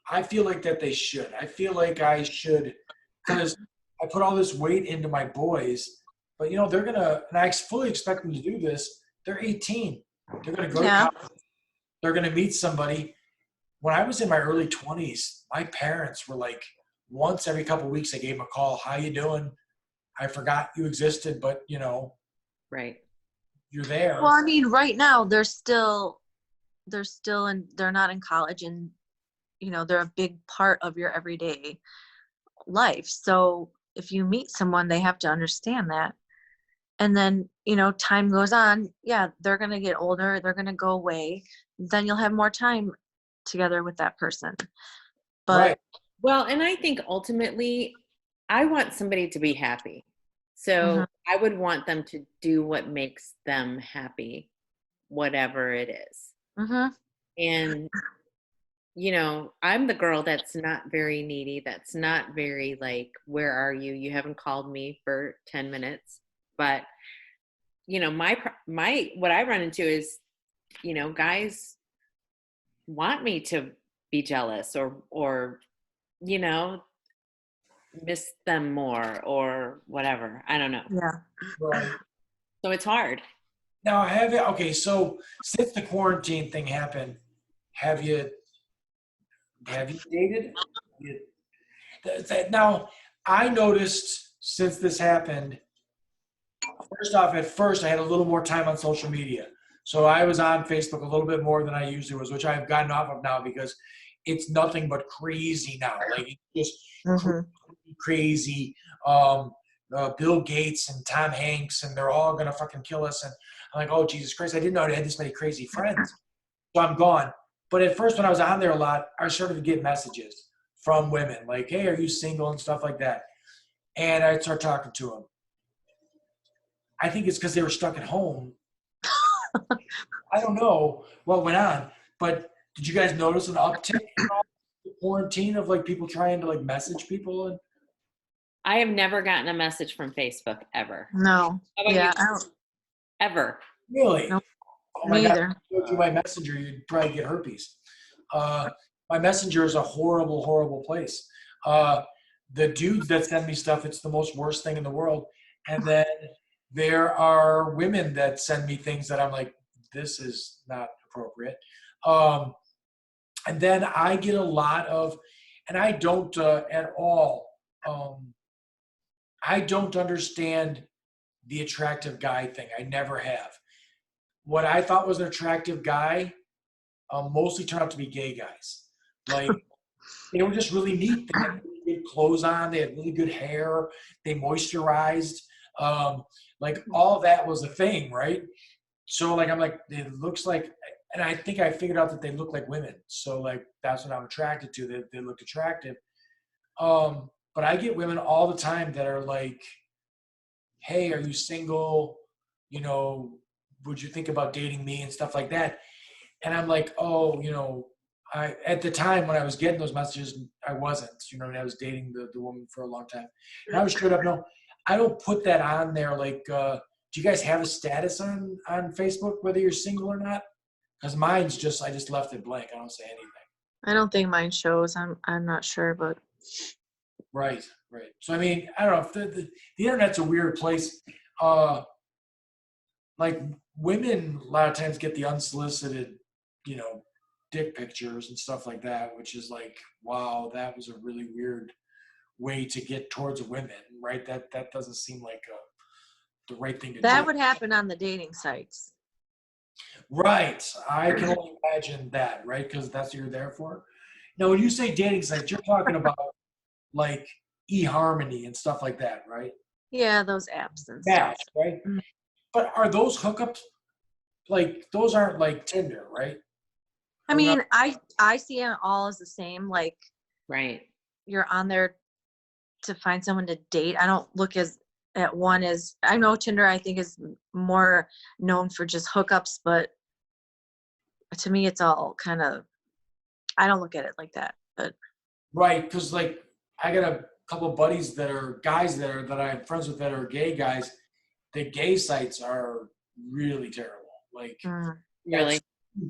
I feel like that they should. I feel like I should, because I put all this weight into my boys, but they're gonna, and I fully expect them to do this. They're 18. They're gonna go to Yeah. college. They're gonna meet somebody. When I was in my early 20s, my parents were like, once every couple of weeks, I gave them a call. How you doing? I forgot you existed, but Right. you're there. Well, I mean, right now they're not in college, and they're a big part of your everyday life. So if you meet someone, they have to understand that. And then, time goes on. Yeah, they're going to get older. They're going to go away. Then you'll have more time together with that person. But Right. Well, and I think ultimately, I want somebody to be happy. mhm, So I would want them to do what makes them happy, whatever it is. mhm, And, I'm the girl that's not very needy, that's not very like, where are you? You haven't called me for 10 minutes. But, what I run into is, guys want me to be jealous or, you know, miss them more or whatever. I don't know. yeah. Right. So it's hard. Now, okay, so since the quarantine thing happened, have you dated? You, now, I noticed since this happened, first off, at first I had a little more time on social media. So I was on Facebook a little bit more than I usually was, which I've gotten off of now because it's nothing but crazy now. Like, it's just Mhm. crazy. Bill Gates and Tom Hanks, and they're all gonna fucking kill us. And I'm like, oh Jesus Christ, I didn't know I had this many crazy friends. So I'm gone. But at first, when I was on there a lot, I started to get messages from women like, hey, are you single and stuff like that. And I'd start talking to them. I think it's because they were stuck at home. I don't know what went on, but did you guys notice an uptick in all the quarantine of like people trying to like message people? And I have never gotten a message from Facebook ever. No. How about you? Yeah. I don't. Ever? really, Nope. oh my Me God, either. if you go through my messenger, you'd probably get herpes. Uh, my messenger is a horrible, horrible place. Uh, the dudes that send me stuff, it's the most worst thing in the world. And then there are women that send me things that I'm like, this is not appropriate. Um, and then I get a lot of, and I don't at all, um, I don't understand the attractive guy thing. I never have. What I thought was an attractive guy mostly turned out to be gay guys. Like, they were just really neat. They had really good clothes on. They had really good hair. They moisturized. Like, all that was a thing, right? So like I'm like, it looks like, and I think I figured out that they look like women. So like that's what I'm attracted to. They look attractive. But I get women all the time that are like, hey, are you single? You know, would you think about dating me and stuff like that? And I'm like, oh, I at the time when I was getting those messages, I wasn't. And I was dating the woman for a long time. And I was straight up, no, I don't put that on there. Like, do you guys have a status on Facebook whether you're single or not? Because mine's just I just left it blank. I don't say anything. I don't think mine shows. I'm not sure, but Right, right. So I mean, I don't know. If the internet's a weird place. Uh, like women, a lot of times get the unsolicited you know, dick pictures and stuff like that, which is like, wow, that was a really weird way to get towards women, right? That doesn't seem like the right thing to That do. would happen on the dating sites. Right. I can only imagine that, right? Because that's what you're there for. Now, when you say dating sites, you're talking about like eHarmony and stuff like that, right? Yeah, those apps and stuff. Match, right? But are those hookups like those aren't like Tinder, right? I Or not? mean, I see it all as the same. Like Right. you're on there to find someone to date. I don't look at one as, I know Tinder I think is more known for just hookups, but to me it's all kind of, I don't look at it like that. But Right, because like I got a couple of buddies that are guys that I'm friends with that are gay guys. The gay sites are really terrible. Like Really?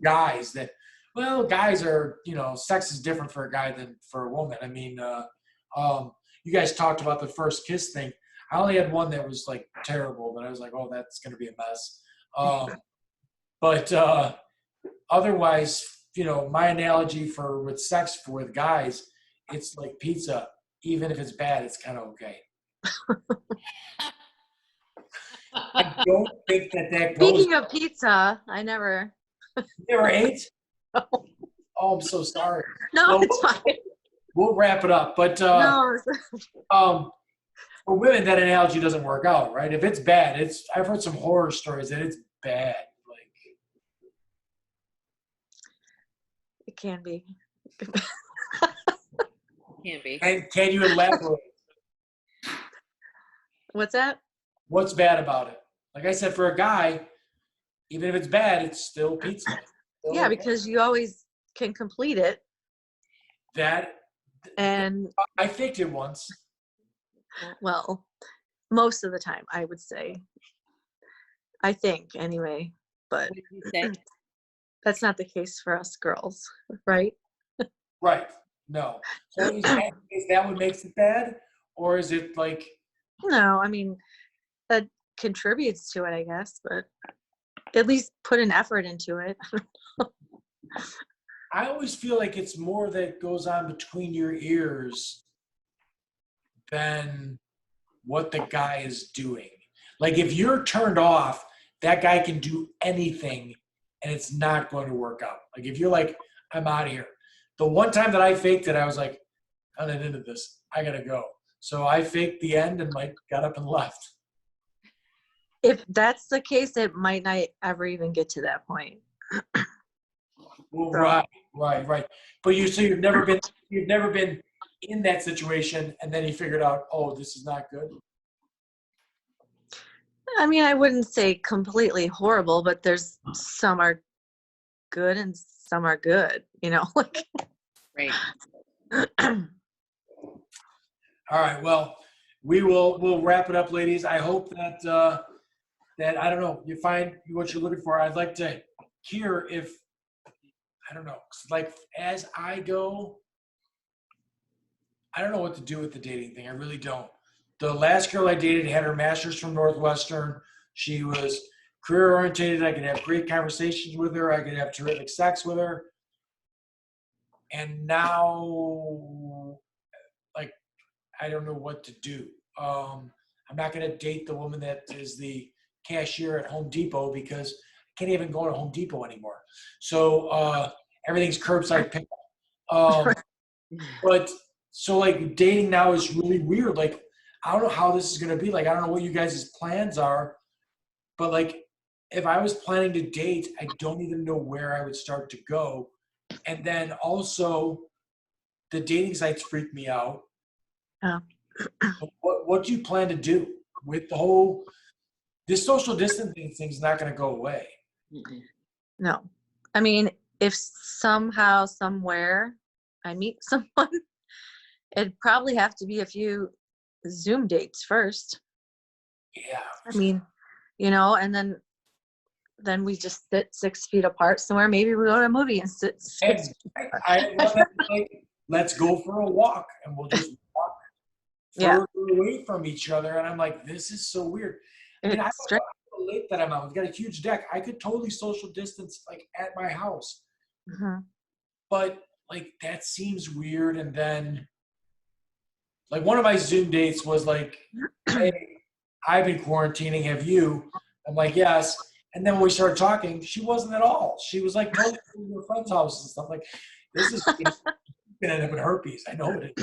guys that, well, guys are, you know, sex is different for a guy than for a woman. I mean, you guys talked about the first kiss thing. I only had one that was like terrible, but I was like, oh, that's gonna be a mess. But otherwise, you know, my analogy for with sex with guys, it's like pizza. Even if it's bad, it's kind of okay. I don't think that goes. speaking of pizza, I never. You never ate? Oh, I'm so sorry. No, Well, it's fine. we'll wrap it up. But No, for women, that analogy doesn't work out, right? If it's bad, I've heard some horror stories that it's bad. Like, it can be. Can be. and can you elaborate? What's that? What's bad about it? Like I said, for a guy, even if it's bad, it's still pizza. Still Yeah, okay. because you always can complete it. That And I faked it once. well, most of the time, I would say. I think anyway, but What did you say? that's not the case for us girls, right? Right. No. So is that what makes it bad? Or is it like, No, I mean, that contributes to it, I guess, but at least put an effort into it. I always feel like it's more that goes on between your ears than what the guy is doing. Like if you're turned off, that guy can do anything and it's not going to work out. Like if you're like, I'm out of here. The one time that I faked it, I was like, I'm not into this. I gotta go. So I faked the end and like got up and left. If that's the case, it might not ever even get to that point. Well, So- right. But you've never been in that situation and then you figured out, oh, this is not good. I mean, I wouldn't say completely horrible, but there's some are good and some are good, like. Right. All right. Well, we'll wrap it up, ladies. I hope that that I don't know, you find what you're looking for. I'd like to hear if I don't know, like as I go, I don't know what to do with the dating thing. I really don't. The last girl I dated had her master's from Northwestern. She was career oriented. I could have great conversations with her. I could have terrific sex with her. And now, like, I don't know what to do. I'm not going to date the woman that is the cashier at Home Depot because I can't even go to Home Depot anymore. So everything's curbside pickup. But so like dating now is really weird. Like, I don't know how this is going to be. Like, I don't know what you guys' plans are, but like, if I was planning to date, I don't even know where I would start to go. And then also the dating sites freak me out. Oh. What do you plan to do with this social distancing thing's not going to go away. No. I mean, if somehow, somewhere I meet someone, it'd probably have to be a few Zoom dates first. Yeah. I mean, and then we just sit 6 feet apart somewhere. Maybe we go to a movie and sit 6 feet apart. I love that. Like, let's go for a walk and we'll just walk further away from each other. And I'm like, this is so weird. I mean, I don't know how late that I'm out. We've got a huge deck. I could totally social distance like at my house. Mhm. But like that seems weird. And then like one of my Zoom dates was like, hey, I've been quarantining. Have you? I'm like, yes. And then when we started talking, she wasn't at all. She was like totally in her friend's house and stuff. Like, this is gonna end up with herpes. I know it.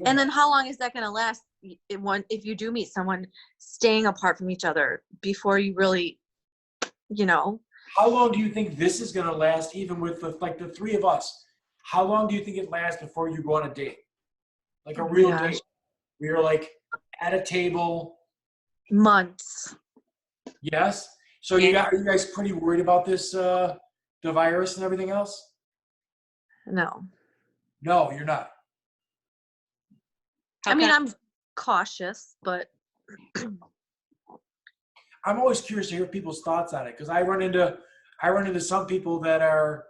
And then how long is that going to last? If you do meet someone, staying apart from each other before you really, you know, How long do you think this is gonna last, even with the three of us? How long do you think it lasts before you go on a date? Like a oh my real gosh, date. We are like at a table. months. Yes. So Yeah. are you guys pretty worried about this the virus and everything else? No, No, you're not. How I mean, come? I'm cautious, but I'm always curious to hear people's thoughts on it because I run into some people that are,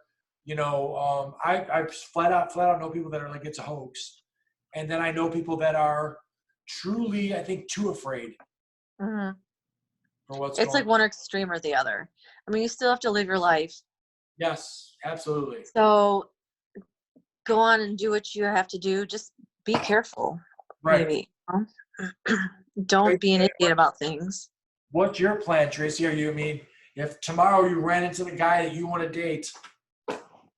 I flat out know people that are like it's a hoax, and then I know people that are truly, I think, too afraid mhm. for what's It's going like on. one extreme or the other. I mean, you still have to live your life. Yes, absolutely. So go on and do what you have to do. Just be careful, Right. maybe. You know? Don't be an Tracy, idiot about things. what's your plan, Tracy? I mean, if tomorrow you ran into the guy that you want to date,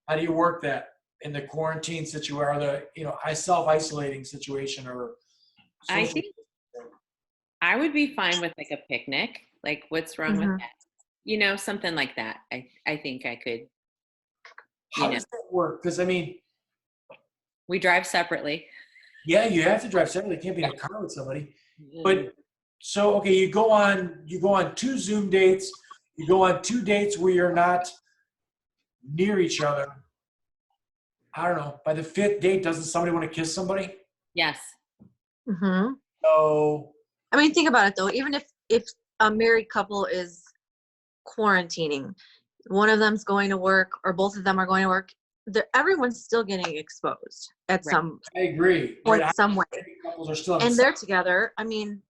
how do you work that in the quarantine situation or the self-isolating situation or I social? think I would be fine with like a picnic. Like, what's wrong with Mhm. that? Something like that. I think I could, How does that work? Because I mean, we drive separately. yeah, you have to drive separately. You can't be in a car with somebody. Mm. But so okay, you go on two Zoom dates. You go on two dates where you're not near each other. I don't know. By the fifth date, doesn't somebody want to kiss somebody? Yes. Mhm. So I mean, think about it though. Even if a married couple is quarantining, one of them's going to work or both of them are going to work, everyone's still getting exposed at Right. some I agree. Right. point, some way. Couples are still having And sex. they're together. I mean,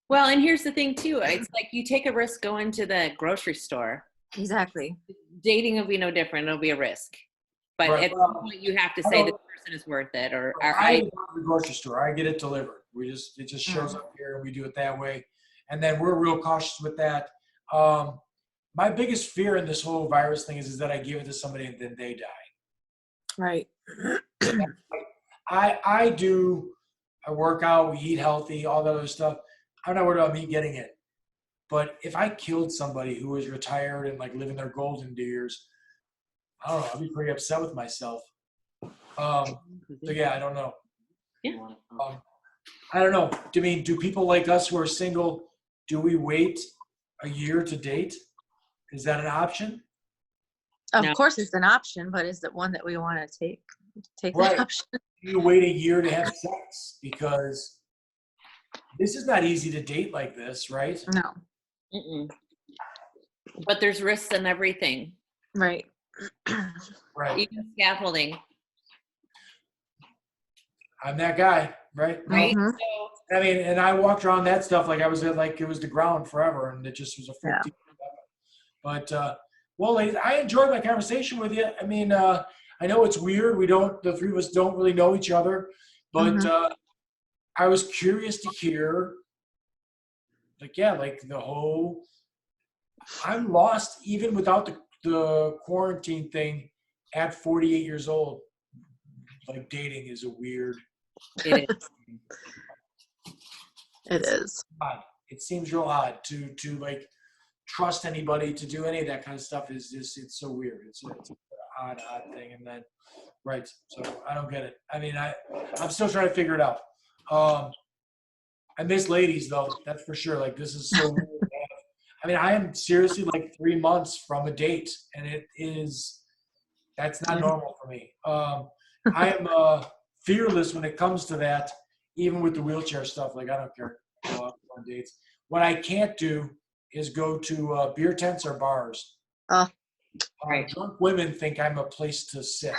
Well, and here's the thing too. It's like you take a risk going to the grocery store. exactly. Dating will be no different. It'll be a risk. But Right. at some Well, point, you have to I say this don't. person is worth it. Or I I, don't go to the grocery store. I get it delivered. It just shows Mm. up here and we do it that way. And then we're real cautious with that. Um, my biggest fear in this whole virus thing is that I give it to somebody and then they die. Right. I work out, we eat healthy, all that other stuff. I'm not worried about me getting it. But if I killed somebody who was retired and like living their golden years, I don't know, I'd be pretty upset with myself. So yeah, I don't know. yeah. I don't know. Do people like us who are single, do we wait a year to date? Is that an option? Of No. course, it's an option, but is it one that we want to take Right. that option? Do you wait a year to have sex? Because this is not easy to date like this, right? No. Mm-mm. But there's risks in everything, Right. Right. even scaffolding, I'm that guy, right? right? Mhm. So I mean, and I walked around that stuff like I was at like it was the ground forever, and it just was a Yeah. 15. But well, ladies, I enjoyed my conversation with you. I mean, I know it's weird. The three of us don't really know each other, but Mhm. I was curious to hear, like, yeah, like the whole. I'm lost even without the quarantine thing at 48 years old. Like dating is a weird. it is. It is. Odd. It seems real odd to like trust anybody to do any of that kind of stuff. Is just it's so weird. It's an odd thing. And then right, so I don't get it. I mean, I'm still trying to figure it out. I miss ladies though, that's for sure. Like this is so weird. I mean, I am seriously like 3 months from a date, and that's not normal for me. I am fearless when it comes to that, even with the wheelchair stuff. Like I don't care. Go out on dates. What I can't do is go to beer tents or bars. Oh, Right. Drunk women think I'm a place to sit.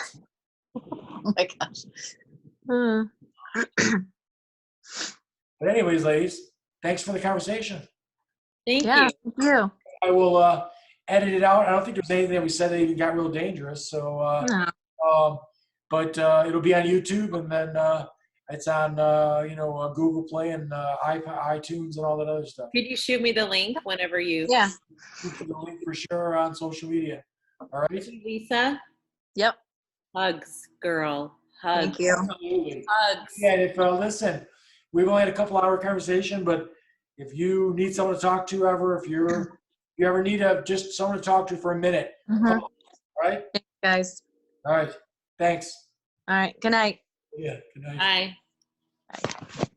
oh my gosh. Hmm. But anyways, ladies, thanks for the conversation. Thank Yeah. you. Thank you. I will edit it out. I don't think there's anything that we said that even got real dangerous. So, No. but it'll be on YouTube, and then it's on Google Play and iTunes and all that other stuff. Could you shoot me the link whenever you? Yeah. The link for sure on social media. All right. Lisa, Yep. hugs, girl, hugs. Thank you. Absolutely. Hugs. Yeah. And if listen, we've only had a couple-hour conversation, but if you need someone to talk to ever, if you ever need just someone to talk to for a minute, Mhm. all right. Thanks, guys. All right. Thanks. All right. Good night. Yeah. Good night. Bye. Bye.